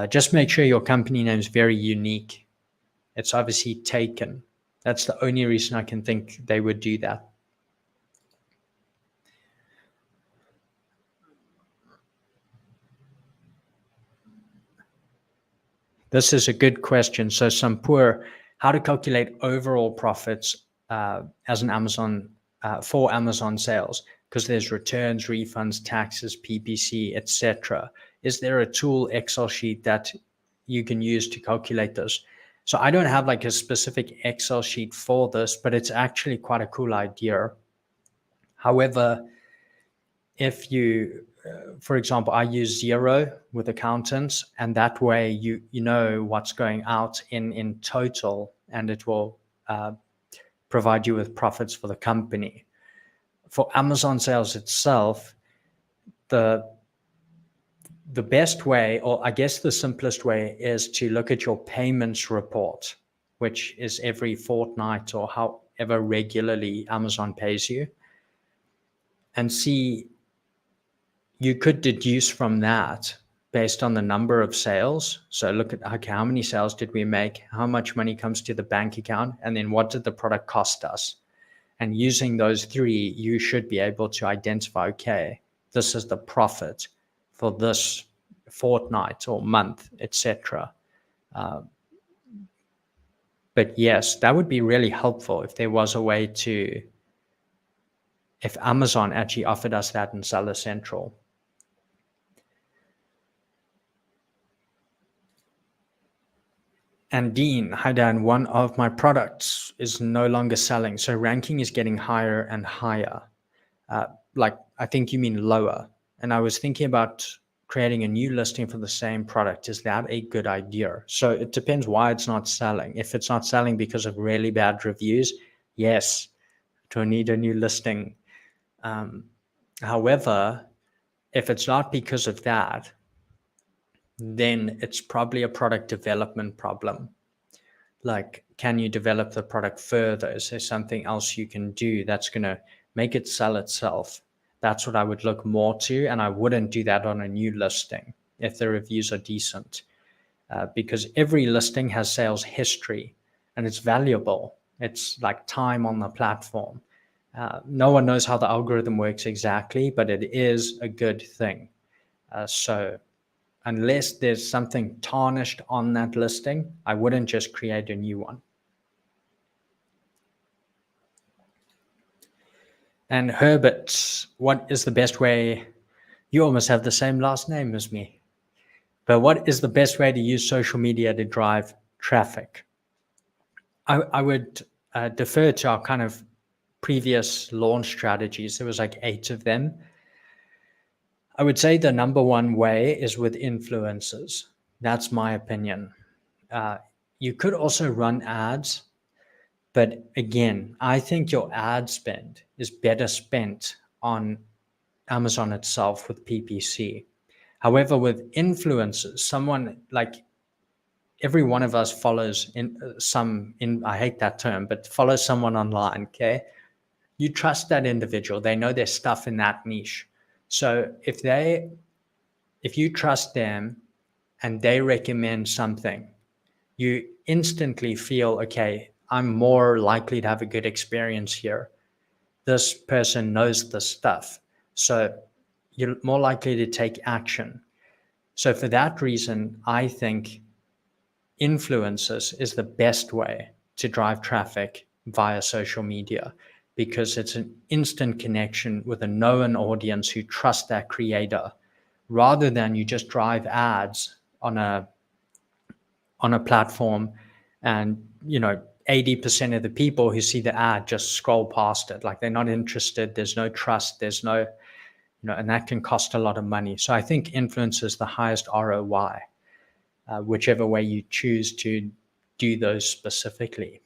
Just make sure your company name is very unique. It's obviously taken. That's the only reason I can think they would do that. This is a good question. So how to calculate overall profits as an Amazon for Amazon sales, because there's returns, refunds, taxes, PPC, etc. Is there a tool, Excel sheet that you can use to calculate this? So I don't have like a specific Excel sheet for this, but it's actually quite a cool idea. However, if you, for example, I use Xero with accountants, and that way you know what's going out in total, and it will provide you with profits for the company. For Amazon sales itself, the best way, or I guess the simplest way, is to look at your payments report, which is every fortnight or however regularly Amazon pays you, and see, you could deduce from that based on the number of sales. So look at, okay, how many sales did we make? How much money comes to the bank account? And then what did the product cost us? And using those three, you should be able to identify, okay, this is the profit for this fortnight or month, etc. But yes, that would be really helpful if there was a way to, if Amazon actually offered us that in Seller Central. And Dean, hi Dan, one of my products is no longer selling. So ranking is getting higher and higher. Like, I think you mean lower. And I was thinking about creating a new listing for the same product. Is that a good idea? So it depends why it's not selling. If it's not selling because of really bad reviews, yes, to need a new listing. However, if it's not because of that, then it's probably a product development problem. Like, can you develop the product further? Is there something else you can do that's going to make it sell itself? That's what I would look more to. And I wouldn't do that on a new listing if the reviews are decent, because every listing has sales history and it's valuable. It's like time on the platform. No one knows how the algorithm works exactly, but it is a good thing. So unless there's something tarnished on that listing, I wouldn't just create a new one. And Herbert, what is the best way? You almost have the same last name as me. But what is the best way to use social media to drive traffic? I would defer to our kind of previous launch strategies. There was like 8 of them. I would say the number one way is with influencers. That's my opinion. You could also run ads, but again, I think your ad spend is better spent on Amazon itself with PPC. However, with influencers, someone like every one of us follows I hate that term, but follows someone online, okay? You trust that individual. They know their stuff in that niche. So if you trust them and they recommend something, you instantly feel, okay, I'm more likely to have a good experience here. This person knows the stuff. So you're more likely to take action. So for that reason, I think influencers is the best way to drive traffic via social media because it's an instant connection with a known audience who trust that creator rather than you just drive ads on a platform and 80% of the people who see the ad just scroll past it, like they're not interested, there's no trust, there's no and that can cost a lot of money. So I think influence is the highest ROI, whichever way you choose to do those specifically.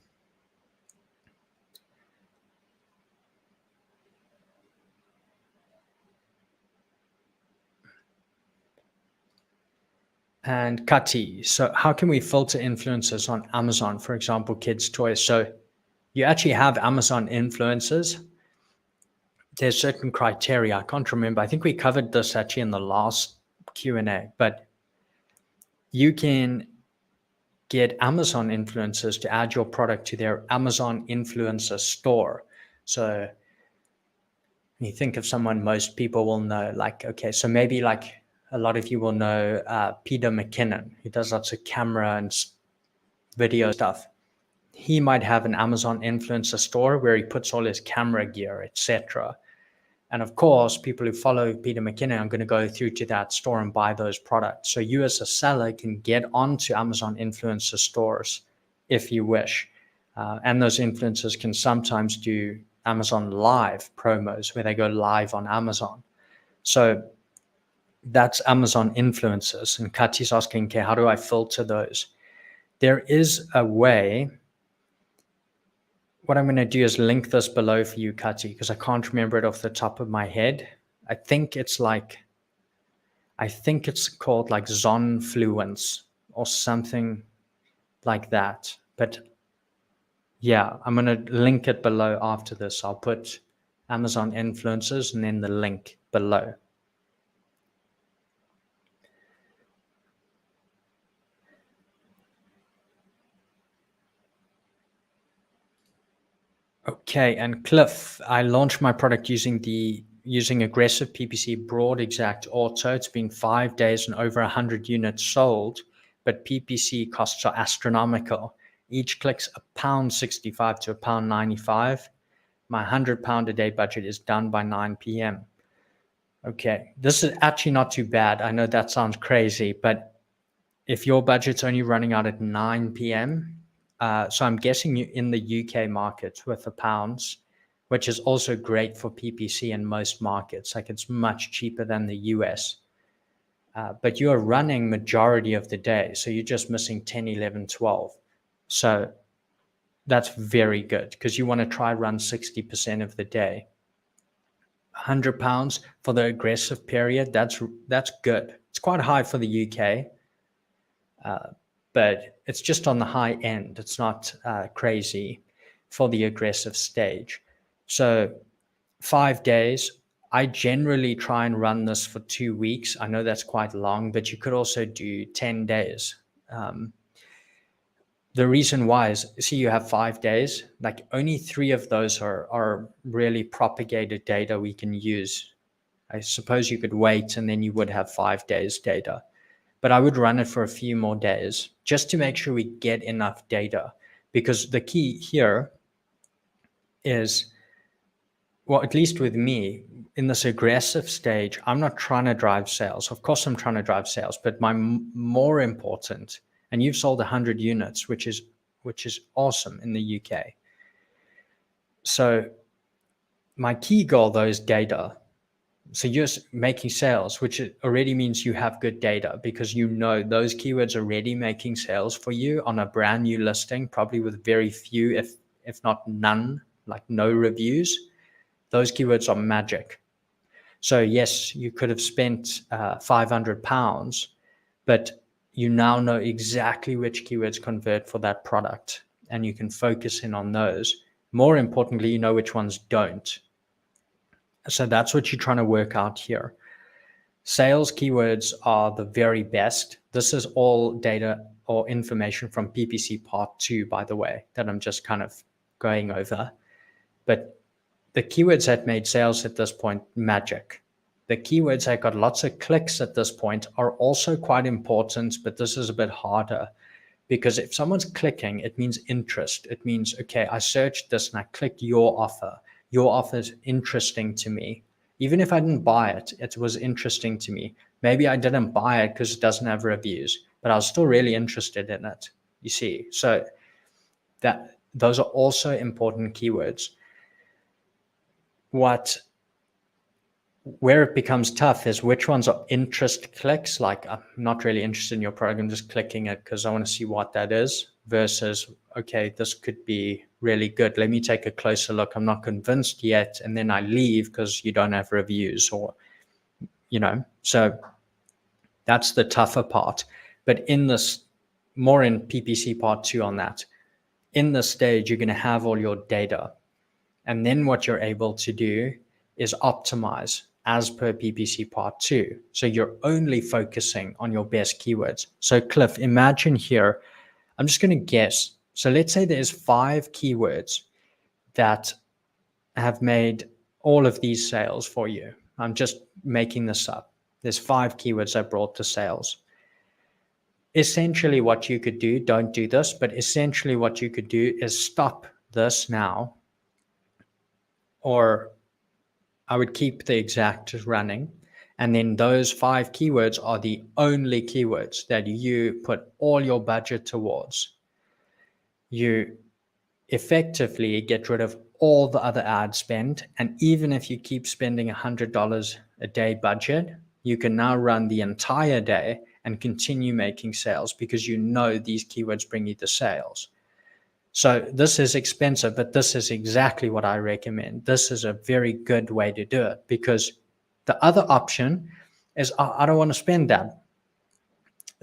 And Kati, so how can we filter influencers on Amazon, for example, kids' toys? So you actually have Amazon influencers. There's certain criteria. I can't remember. I think we covered this actually in the last Q&A, but you can get Amazon influencers to add your product to their Amazon influencer store. So when you think of someone most people will know, like, okay, so maybe like a lot of you will know Peter McKinnon, who does lots of camera and video stuff. He might have an Amazon influencer store where he puts all his camera gear, etc. And of course, people who follow Peter McKinnon are going to go through to that store and buy those products. So you as a seller can get onto Amazon influencer stores if you wish. And those influencers can sometimes do Amazon Live promos where they go live on Amazon. So that's Amazon influencers. And Kati's asking, okay, how do I filter those? There is a way. What I'm going to do is link this below for you, Kati, because I can't remember it off the top of my head. I think it's called like Zonfluence or something like that. But yeah, I'm going to link it below after this. I'll put Amazon influencers and then the link below. Okay, and Cliff, I launched my product using aggressive PPC broad exact auto. It's been 5 days and over 100 units sold, but PPC costs are astronomical. Each click's £1.65 to £1.95. My £100 a day budget is done by 9 p.m. Okay, this is actually not too bad. I know that sounds crazy, but if your budget's only running out at 9 p.m., so I'm guessing you in the UK market with the pounds, which is also great for PPC in most markets. Like it's much cheaper than the US. But you're running majority of the day. So you're just missing 10, 11, 12. So that's very good because you want to try run 60% of the day. £100 for the aggressive period, that's good. It's quite high for the UK. But it's just on the high end. It's not crazy for the aggressive stage. So 5 days, I generally try and run this for 2 weeks. I know that's quite long, but you could also do 10 days. The reason why is, see, you have 5 days, like only 3 of those are really propagated data we can use. I suppose you could wait and then you would have 5 days data. But I would run it for a few more days just to make sure we get enough data. Because the key here is, well, at least with me, in this aggressive stage, I'm not trying to drive sales. Of course, I'm trying to drive sales, but my more important, and you've sold 100 units, which is awesome in the UK. So My key goal though is data. So you're making sales, which already means you have good data because you know those keywords already making sales for you on a brand new listing, probably with very few, if not none, like no reviews. Those keywords are magic. So yes, you could have spent £500, but you now know exactly which keywords convert for that product, and you can focus in on those. More importantly, you know which ones don't. So that's what you're trying to work out here. Sales keywords are the very best. This is all data or information from PPC part 2, by the way, that I'm just kind of going over. But the keywords that made sales at this point, magic. The keywords that got lots of clicks at this point are also quite important, but this is a bit harder because if someone's clicking, it means interest. It means, okay, I searched this and I clicked your offer. Your offer is interesting to me. Even if I didn't buy it, it was interesting to me. Maybe I didn't buy it because it doesn't have reviews, but I was still really interested in it. You see, so that those are also important keywords. Where it becomes tough is which ones are interest clicks, like I'm not really interested in your product, I'm just clicking it because I want to see what that is, versus, okay, this could be really good. Let me take a closer look. I'm not convinced yet. And then I leave because you don't have reviews or, so that's the tougher part. But in this, more in PPC part 2 on that, in this stage, you're going to have all your data. And then what you're able to do is optimize as per PPC part 2. So you're only focusing on your best keywords. So Cliff, imagine here, I'm just going to guess. So let's say there's 5 keywords that have made all of these sales for you. I'm just making this up. There's 5 keywords that brought the sales. Essentially what you could do, don't do this, but essentially what you could do is stop this now, or I would keep the exact running. And then those 5 keywords are the only keywords that you put all your budget towards. You effectively get rid of all the other ad spend. And even if you keep spending $100 a day budget, you can now run the entire day and continue making sales because you know these keywords bring you the sales. So this is expensive, but this is exactly what I recommend. This is a very good way to do it because the other option is I don't want to spend that.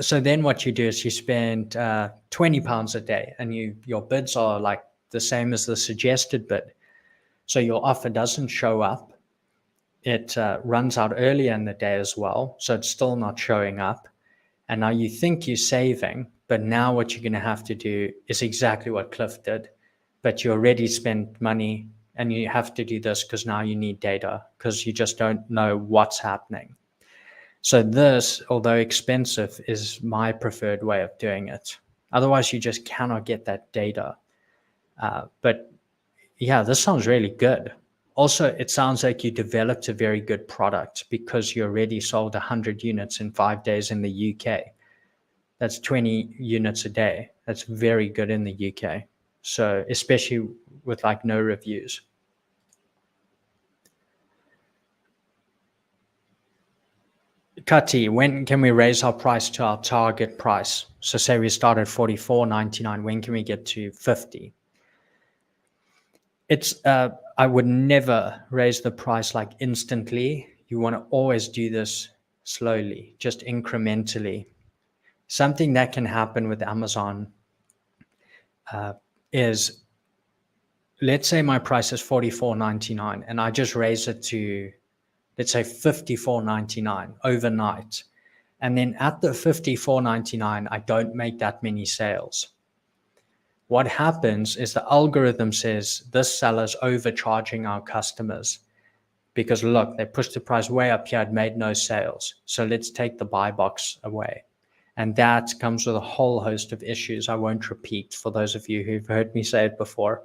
So then what you do is you spend £20 a day and your bids are like the same as the suggested bid. So your offer doesn't show up. It runs out earlier in the day as well. So it's still not showing up. And now you think you're saving, but now what you're going to have to do is exactly what Cliff did. But you already spent money and you have to do this because now you need data because you just don't know what's happening. So this, although expensive, is my preferred way of doing it. Otherwise, you just cannot get that data. But yeah, this sounds really good. Also, it sounds like you developed a very good product because you already sold 100 units in 5 days in the UK. That's 20 units a day. That's very good in the UK. So especially with like no reviews. Kati, when can we raise our price to our target price? So say we start at $44.99, when can we get to 50? I would never raise the price like instantly. You want to always do this slowly, just incrementally. Something that can happen with Amazon is, let's say my price is $44.99 and I just raise it to, let's say $54.99 overnight. And then at the $54.99, I don't make that many sales. What happens is the algorithm says this seller's overcharging our customers because look, they pushed the price way up here, it made no sales. So let's take the buy box away. And that comes with a whole host of issues I won't repeat for those of you who've heard me say it before,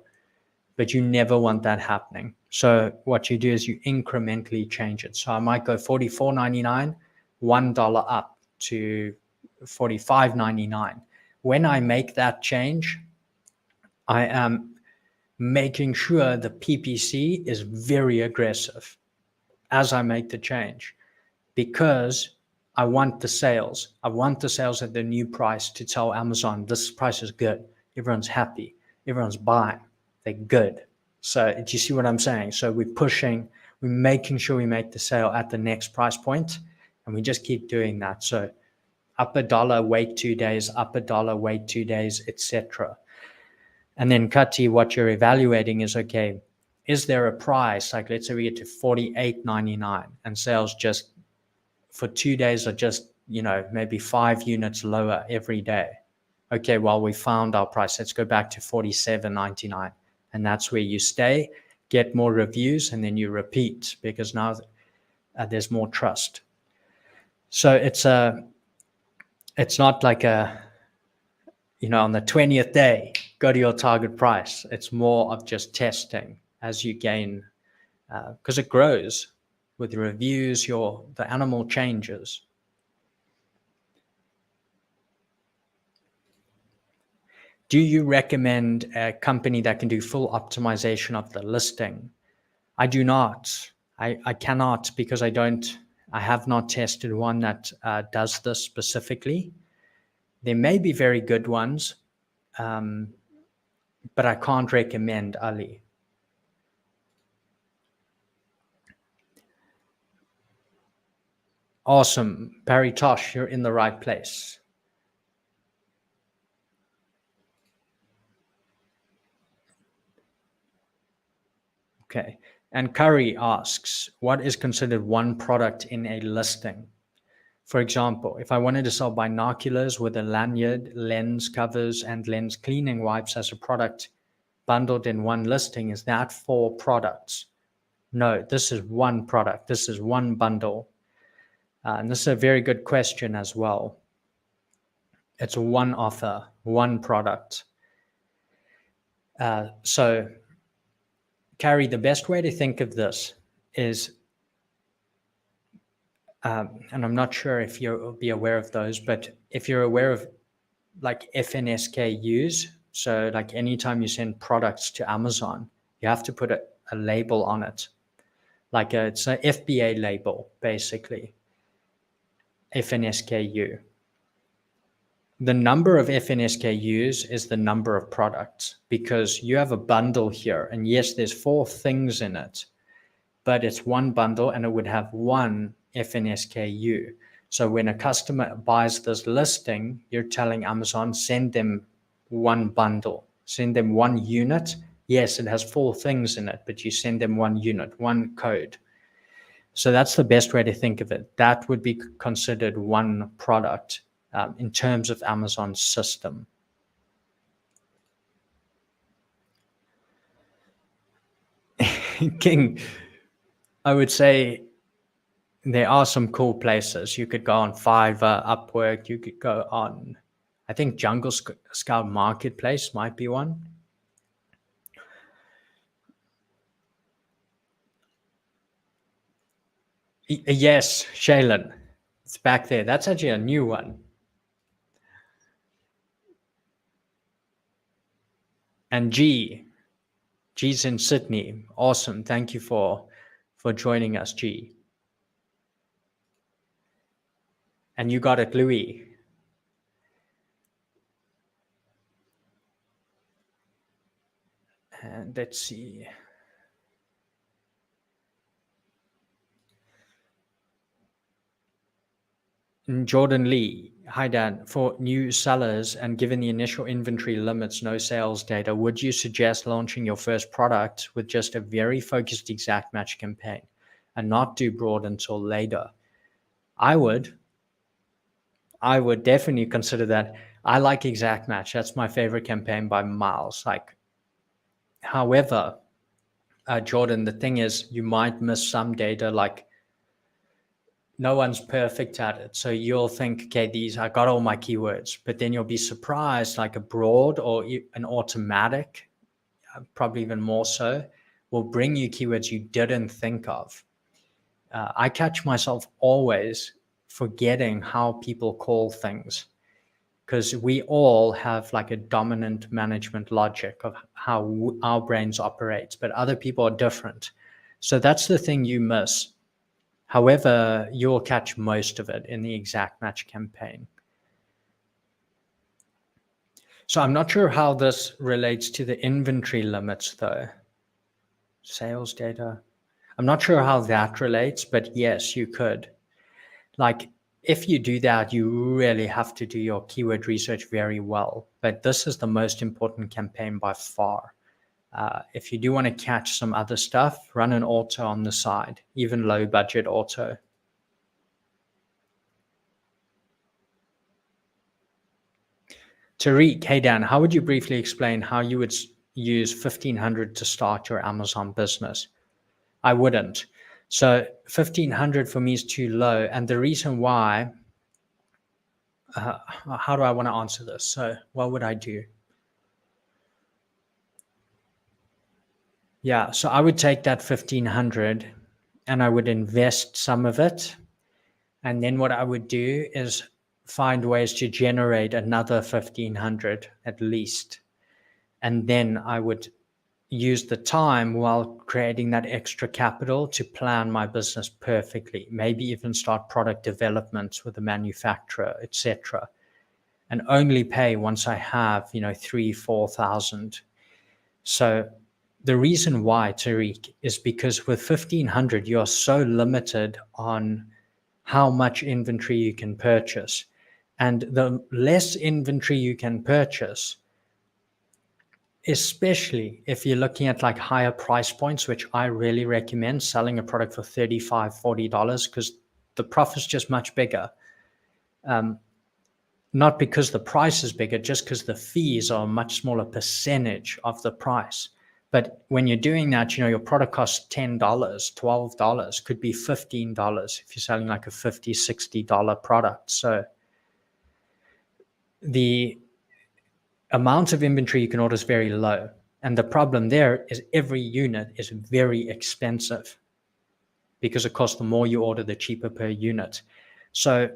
but you never want that happening. So what you do is you incrementally change it. So I might go $44.99, $1 up to $45.99. When I make that change, I am making sure the PPC is very aggressive as I make the change, because I want the sales. I want the sales at the new price to tell Amazon this price is good. Everyone's happy. Everyone's buying. They're good. So do you see what I'm saying? So we're making sure we make the sale at the next price point, and we just keep doing that. So up a dollar, wait 2 days, up a dollar, wait 2 days, etc. And then Kati, what you're evaluating is, okay, is there a price? Like let's say we get to $48.99 and sales just for 2 days are just, maybe 5 units lower every day. Okay, well, we found our price. Let's go back to $47.99. And that's where you stay, get more reviews, and then you repeat, because now there's more trust. So it's not like on the 20th day, go to your target price. It's more of just testing as you gain, because it grows with reviews, the animal changes. Do you recommend a company that can do full optimization of the listing? I do not. I cannot, because I have not tested one that does this specifically. There may be very good ones, but I can't recommend, Ali. Awesome. Paritosh, you're in the right place. Okay. And Curry asks, what is considered one product in a listing? For example, if I wanted to sell binoculars with a lanyard, lens covers, and lens cleaning wipes as a product bundled in one listing, is that 4 products? No, this is one product. This is one bundle. And this is a very good question as well. It's one offer, one product. So, Carrie, the best way to think of this is, and I'm not sure if you'll be aware of those, but if you're aware of like FNSKUs, so like anytime you send products to Amazon, you have to put a label on it. Like it's an FBA label, basically. FNSKU. The number of FNSKUs is the number of products, because you have a bundle here, and yes, there's 4 things in it, but it's one bundle and it would have one FNSKU. So when a customer buys this listing, you're telling Amazon, send them one bundle, send them one unit. Yes, it has 4 things in it, but you send them one unit, one code. So that's the best way to think of it. That would be considered one product in terms of Amazon's system. King, I would say there are some cool places. You could go on Fiverr, Upwork. You could go on, I think Jungle Scout Marketplace might be one. Yes, Shaylin. It's back there. That's actually a new one. And G's in Sydney. Awesome. Thank you for joining us, G. And you got it, Louis. And let's see. Jordan Lee, hi Dan. For new sellers and given the initial inventory limits, no sales data, would you suggest launching your first product with just a very focused exact match campaign and not do broad until later? I would definitely consider that. I like exact match. That's my favorite campaign by miles. However, Jordan, the thing is, you might miss some data. Like, no one's perfect at it. So you'll think, okay, I got all my keywords, but then you'll be surprised, like a broad or an automatic, probably even more so, will bring you keywords you didn't think of. I catch myself always forgetting how people call things. because we all have like a dominant management logic of how our brains operate, but other people are different. So that's the thing you miss. However, you'll catch most of it in the exact match campaign. So I'm not sure how this relates to the inventory limits though. Sales data. I'm not sure how that relates, but yes, you could. Like, if you do that, you really have to do your keyword research very well. But this is the most important campaign by far. If you do want to catch some other stuff, run an auto on the side, even low budget auto. Tariq, hey Dan, how would you briefly explain how you would use 1500 to start your Amazon business? I wouldn't. So 1500 for me is too low. And the reason why, how do I want to answer this? So what would I do? Yeah, so I would take that 1500 and I would invest some of it. And then what I would do is find ways to generate another 1500 at least. And then I would use the time while creating that extra capital to plan my business perfectly, maybe even start product development with the manufacturer, etc. And only pay once I have, 3,000-4,000. So the reason why, Tariq, is because with 1500, you're so limited on how much inventory you can purchase. And the less inventory you can purchase, especially if you're looking at like higher price points, which I really recommend selling a product for $35-$40 because the profit's just much bigger. Not because the price is bigger, just because the fees are a much smaller percentage of the price. But when you're doing that, your product costs $10, $12, could be $15 if you're selling like a $50, $60 product. So the amount of inventory you can order is very low. And the problem there is every unit is very expensive because of course, the more you order, the cheaper per unit. So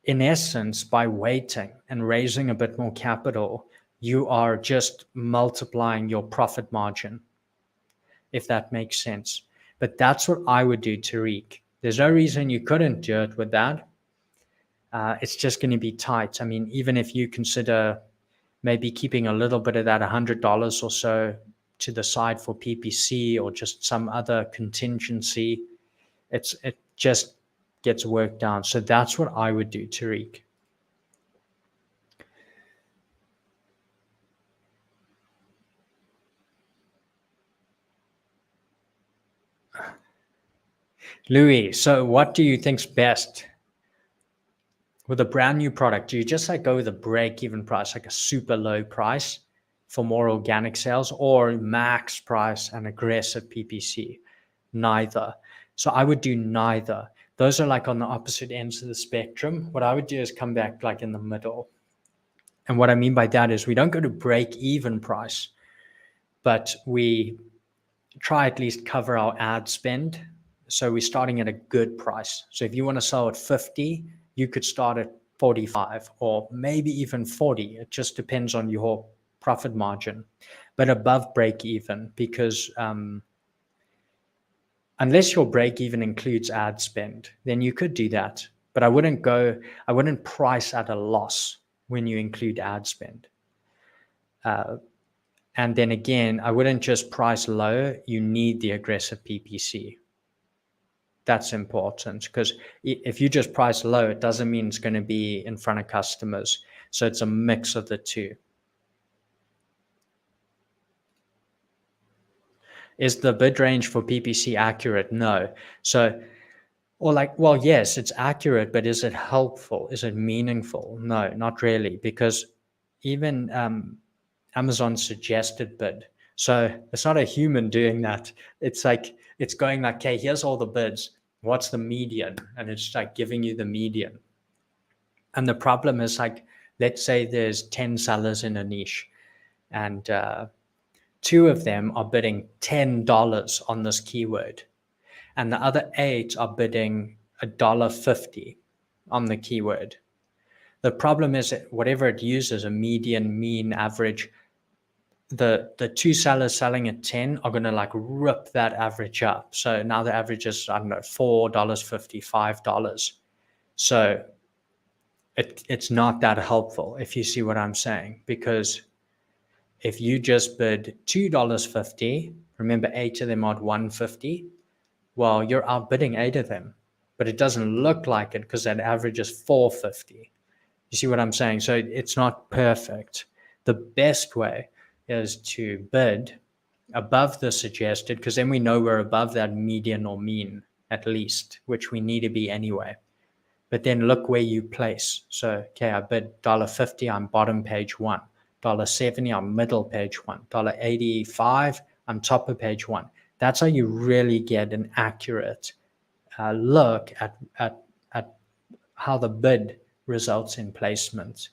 in essence, by waiting and raising a bit more capital, you are just multiplying your profit margin, if that makes sense. But that's what I would do, Tariq. There's no reason you couldn't do it with that. It's just going to be tight. I mean, even if you consider maybe keeping a little bit of that $100 or so to the side for PPC or just some other contingency, it just gets worked out. So that's what I would do, Tariq. Louis, so what do you think's best with a brand new product? Do you just like go with a break-even price, like a super low price for more organic sales, or max price and aggressive PPC? Neither. So I would do neither. Those are like on the opposite ends of the spectrum. What I would do is come back like in the middle. And what I mean by that is we don't go to break-even price, but we try at least cover our ad spend. So we're starting at a good price. So if you want to sell at 50, you could start at 45 or maybe even 40. It just depends on your profit margin, but above break even, because unless your break even includes ad spend, then you could do that. But I wouldn't price at a loss when you include ad spend. And then again, I wouldn't just price low. You need the aggressive PPC. That's important, because if you just price low, it doesn't mean it's going to be in front of customers. So it's a mix of the two. Is the bid range for PPC accurate? No. So, or like, well, yes, it's accurate, but is it helpful? Is it meaningful? No, not really, because even Amazon suggested bid. So it's not a human doing that. It's like, it's going like, okay, here's all the bids. What's the median? And it's like giving you the median. And the problem is like, let's say there's 10 sellers in a niche and 2 of them are bidding $10 on this keyword. And the other 8 are bidding $1.50 on the keyword. The problem is that whatever it uses, a median, mean, average, the two sellers selling at 10 are going to like rip that average up. So now the average is, I don't know, $4.50, $5. So it's not that helpful, if you see what I'm saying, because if you just bid $2.50, remember 8 of them are at 150, well, you're outbidding 8 of them, but it doesn't look like it because that average is 450. You see what I'm saying? So it's not perfect. The best way is to bid above the suggested, because then we know we're above that median or mean at least, which we need to be anyway. But then look where you place. So, okay, I bid $1.50, I'm bottom page 1. $1.70, I'm middle page 1. $1.85, I'm top of page 1. That's how you really get an accurate look at how the bid results in placement.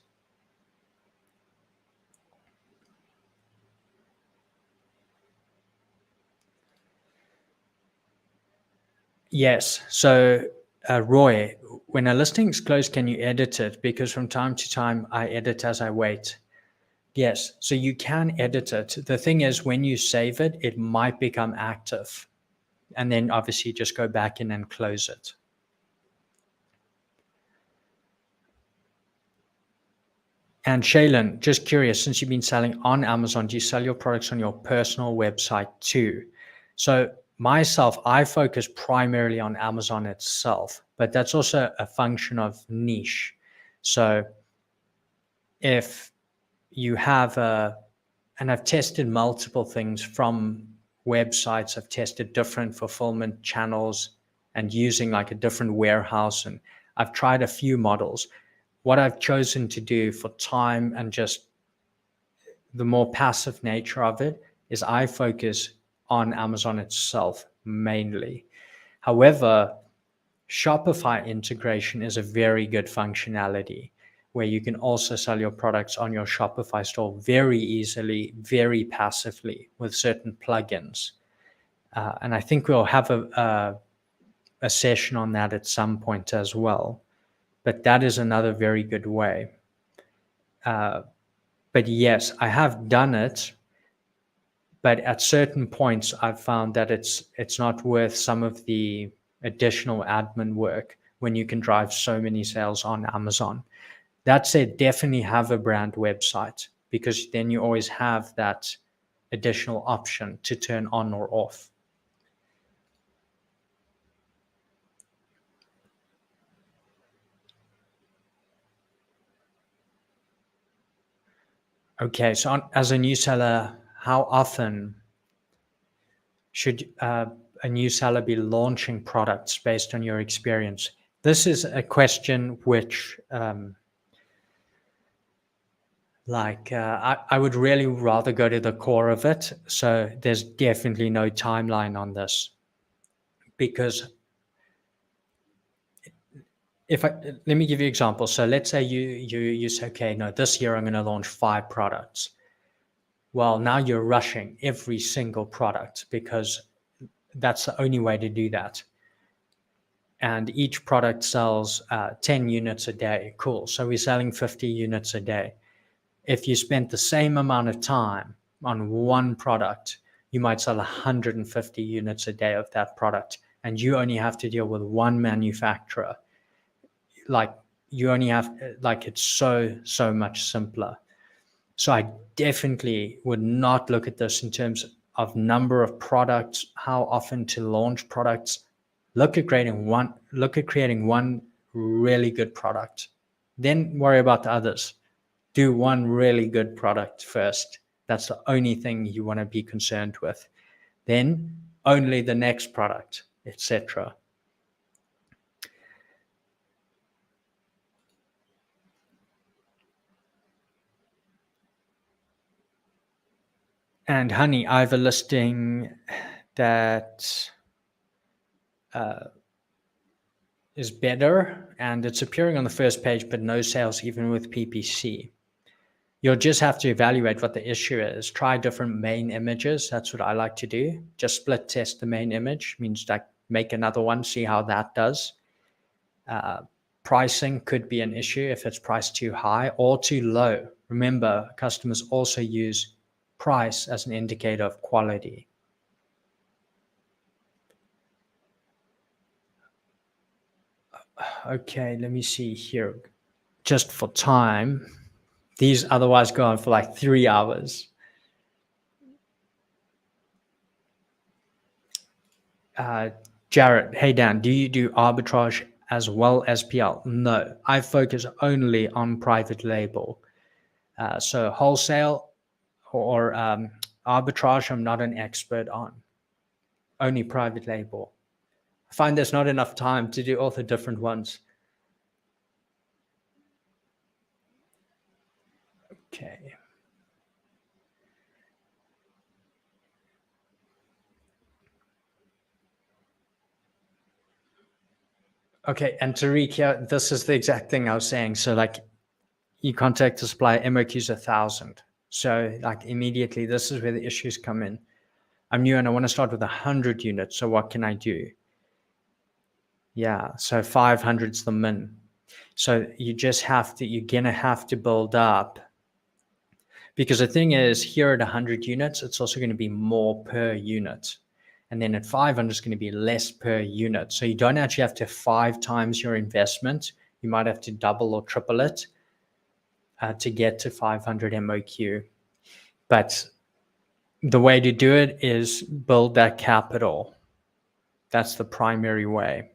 Yes. So, Roy, when a listing is closed, can you edit it? Because from time to time, I edit as I wait. Yes. So you can edit it. The thing is, when you save it, it might become active. And then obviously just go back in and close it. And Shaylin, just curious, since you've been selling on Amazon, do you sell your products on your personal website too? So myself, I focus primarily on Amazon itself, but that's also a function of niche. So if you have and I've tested multiple things from websites, I've tested different fulfillment channels and using like a different warehouse, and I've tried a few models. What I've chosen to do for time and just the more passive nature of it is I focus on Amazon itself mainly. However, Shopify integration is a very good functionality where you can also sell your products on your Shopify store very easily, very passively with certain plugins. And I think we'll have a session on that at some point as well. But that is another very good way. But yes, I have done it. But at certain points, I've found that it's not worth some of the additional admin work when you can drive so many sales on Amazon. That said, definitely have a brand website, because then you always have that additional option to turn on or off. Okay, so as a new seller, how often should a new seller be launching products based on your experience? This is a question which I would really rather go to the core of it. So there's definitely no timeline on this, because let me give you an example. So let's say you say, okay, no, this year I'm going to launch 5 products. Well, now you're rushing every single product because that's the only way to do that. And each product sells 10 units a day. Cool. So we're selling 50 units a day. If you spent the same amount of time on one product, you might sell 150 units a day of that product, and you only have to deal with one manufacturer. Like you only have, like, it's so much simpler. So I definitely would not look at this in terms of number of products, how often to launch products. Look at creating one really good product, then worry about the others. Do one really good product first. That's the only thing you want to be concerned with. Then only the next product, etc. And honey, I have a listing that is better and it's appearing on the first page, but no sales even with PPC. You'll just have to evaluate what the issue is. Try different main images. That's what I like to do. Just split test the main image, means like make another one, see how that does. Pricing could be an issue if it's priced too high or too low. Remember, customers also use price as an indicator of quality. Okay, let me see here. Just for time, these otherwise go on for like 3 hours. Jarrett, hey Dan, do you do arbitrage as well as PL? No, I focus only on private label. So wholesale or arbitrage, I'm not an expert on. Only private label. I find there's not enough time to do all the different ones. Okay. Okay, and Tariq, here, this is the exact thing I was saying. So like you contact the supplier, MOQ's 1,000. So like immediately, this is where the issues come in. I'm new and I want to start with 100 units. So what can I do? Yeah, so 500's the min. So you just have to, you're going to have to build up. Because the thing is, here at 100 units, it's also going to be more per unit. And then at 500, it's going to be less per unit. So you don't actually have to 5 times your investment. You might have to double or triple it to get to 500 MOQ. But the way to do it is build that capital. That's the primary way.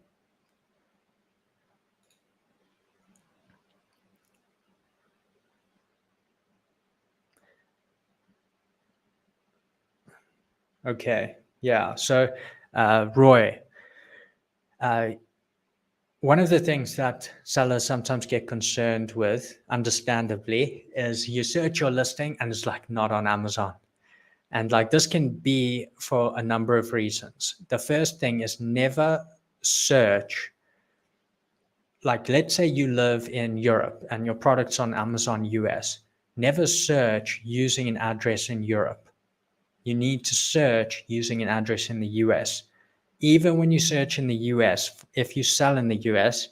Okay. Yeah. So, Roy, one of the things that sellers sometimes get concerned with, understandably, is you search your listing and it's like not on Amazon. And like this can be for a number of reasons. The first thing is never search. Like, let's say you live in Europe and your product's on Amazon US. Never search using an address in Europe. You need to search using an address in the US. Even when you search in the US, if you sell in the US,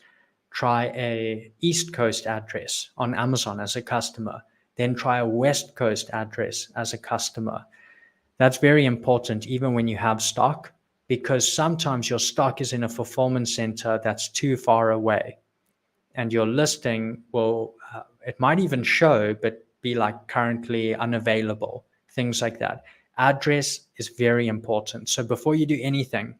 try a East Coast address on Amazon as a customer, then try a West Coast address as a customer. That's very important even when you have stock, because sometimes your stock is in a fulfillment center that's too far away and your listing will, it might even show, but be like currently unavailable, things like that. Address is very important. So before you do anything,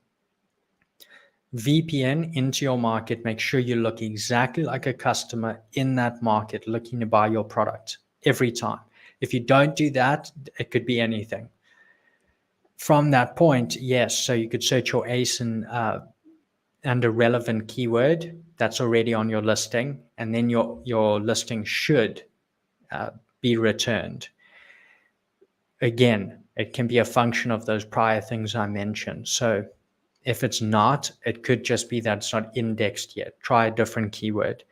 VPN into your market, make sure you look exactly like a customer in that market looking to buy your product every time. If you don't do that, it could be anything. From that point, yes, so you could search your ASIN and a relevant keyword that's already on your listing, and then your listing should be returned. Again, it can be a function of those prior things I mentioned. So if it's not, it could just be that it's not indexed yet. Try a different keyword,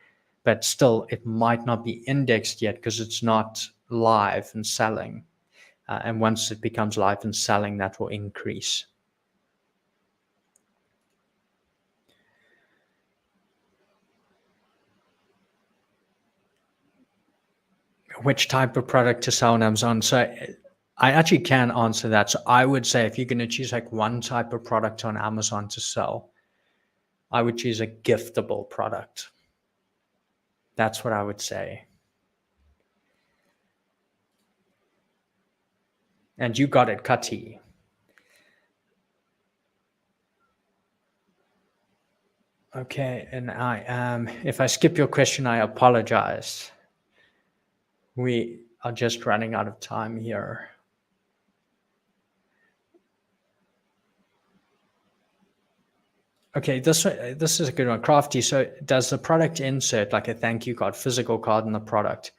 but still it might not be indexed yet because it's not live and selling. And once it becomes live and selling, that will increase. Which type of product to sell on Amazon? So I actually can answer that. So I would say if you're going to choose like one type of product on Amazon to sell, I would choose a giftable product. That's what I would say. And you got it, Kati. Okay, and I am, if I skip your question, I apologize. We are just running out of time here. Okay, this is a good one. Crafty, so does the product insert, like a thank you card, physical card in the product,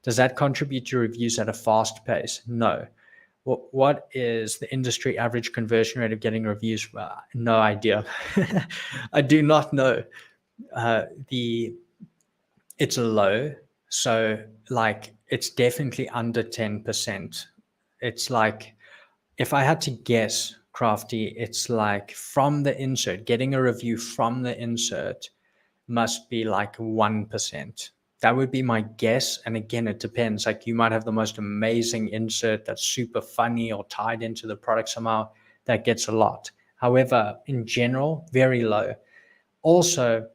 does that contribute to reviews at a fast pace? No. What is the industry average conversion rate of getting reviews? No idea. I do not know. It's low, so like it's definitely under 10%. It's like, if I had to guess, Crafty, it's like from the insert, getting a review from the insert, must be like 1%. That would be my guess. And again, it depends. Like you might have the most amazing insert that's super funny or tied into the product somehow that gets a lot. However, in general, very low. Also,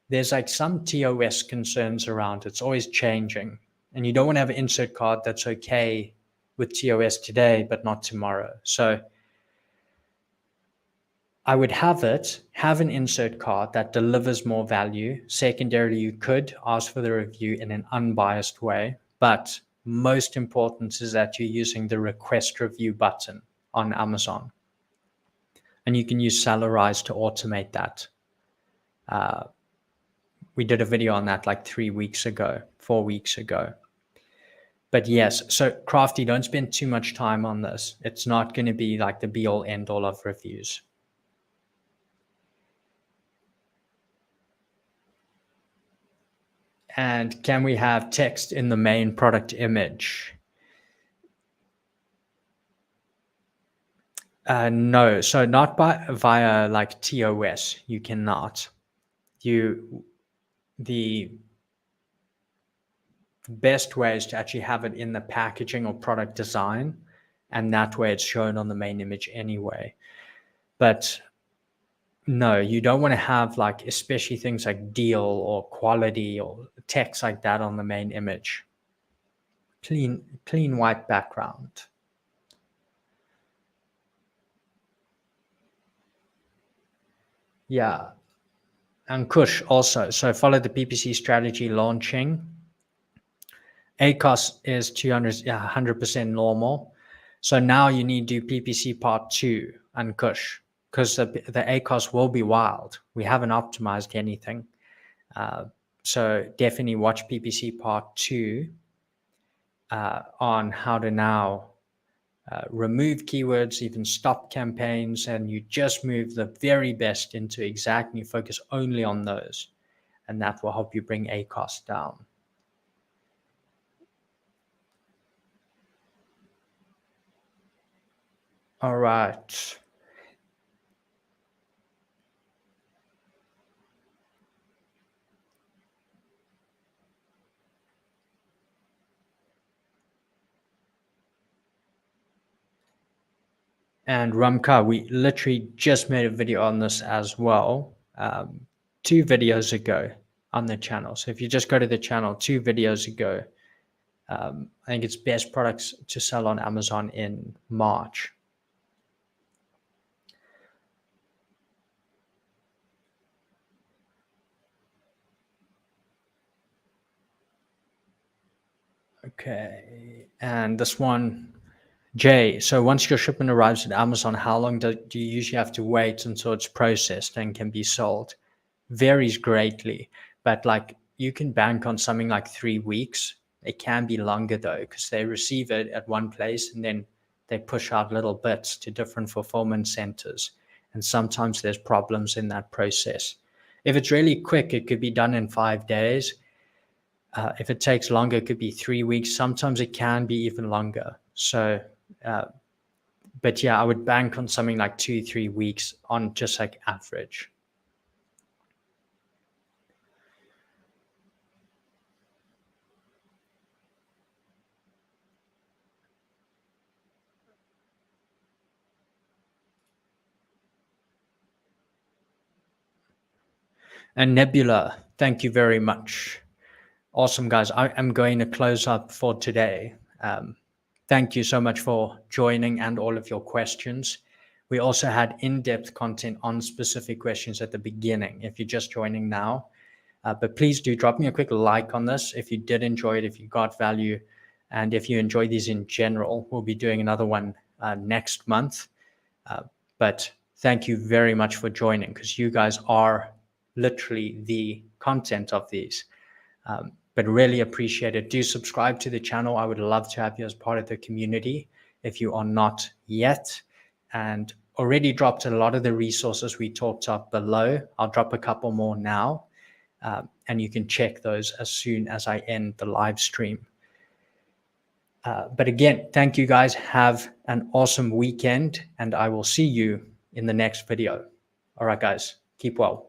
there's like some TOS concerns around. It's always changing. And you don't want to have an insert card that's okay with TOS today, but not tomorrow. So I would have an insert card that delivers more value. Secondarily, you could ask for the review in an unbiased way, but most important is that you're using the request review button on Amazon. And you can use Salarize to automate that. We did a video on that like 4 weeks ago. But yes, so Crafty, don't spend too much time on this. It's not going to be like the be all end all of reviews. And can we have text in the main product image? No, so not via like TOS. You cannot. The best way is to actually have it in the packaging or product design, and that way it's shown on the main image anyway. But no, you don't want to have like, especially things like deal or quality or text like that on the main image. Clean white background. Yeah. And Kush also. So follow the PPC strategy launching. ACOS is 100% normal. So now you need to do PPC part 2 and Kush, because the ACOS will be wild. We haven't optimized anything. So definitely watch PPC part 2 on how to now remove keywords, even stop campaigns, and you just move the very best into exact, and you focus only on those. And that will help you bring ACOS down. All right. And Ramka, we literally just made a video on this as well, 2 videos ago on the channel. So if you just go to the channel 2 videos ago, I think it's best products to sell on Amazon in March. Okay, and this one, Jay, so once your shipment arrives at Amazon, how long do you usually have to wait until it's processed and can be sold? Varies greatly, but like you can bank on something like 3 weeks. It can be longer though, because they receive it at one place and then they push out little bits to different fulfillment centers. And sometimes there's problems in that process. If it's really quick, it could be done in 5 days. If it takes longer, it could be 3 weeks. Sometimes it can be even longer. So, but yeah, I would bank on something like 2-3 weeks on just like average. And Nebula, thank you very much. Awesome, guys. I am going to close up for today. Thank you so much for joining and all of your questions. We also had in-depth content on specific questions at the beginning, if you're just joining now. But please do drop me a quick like on this if you did enjoy it, if you got value, and if you enjoy these in general. We'll be doing another one next month. But thank you very much for joining, because you guys are literally the content of these. But really appreciate it. Do subscribe to the channel. I would love to have you as part of the community if you are not yet. And already dropped a lot of the resources we talked up below. I'll drop a couple more now. And you can check those as soon as I end the live stream. But again, thank you guys. Have an awesome weekend, and I will see you in the next video. All right, guys, keep well.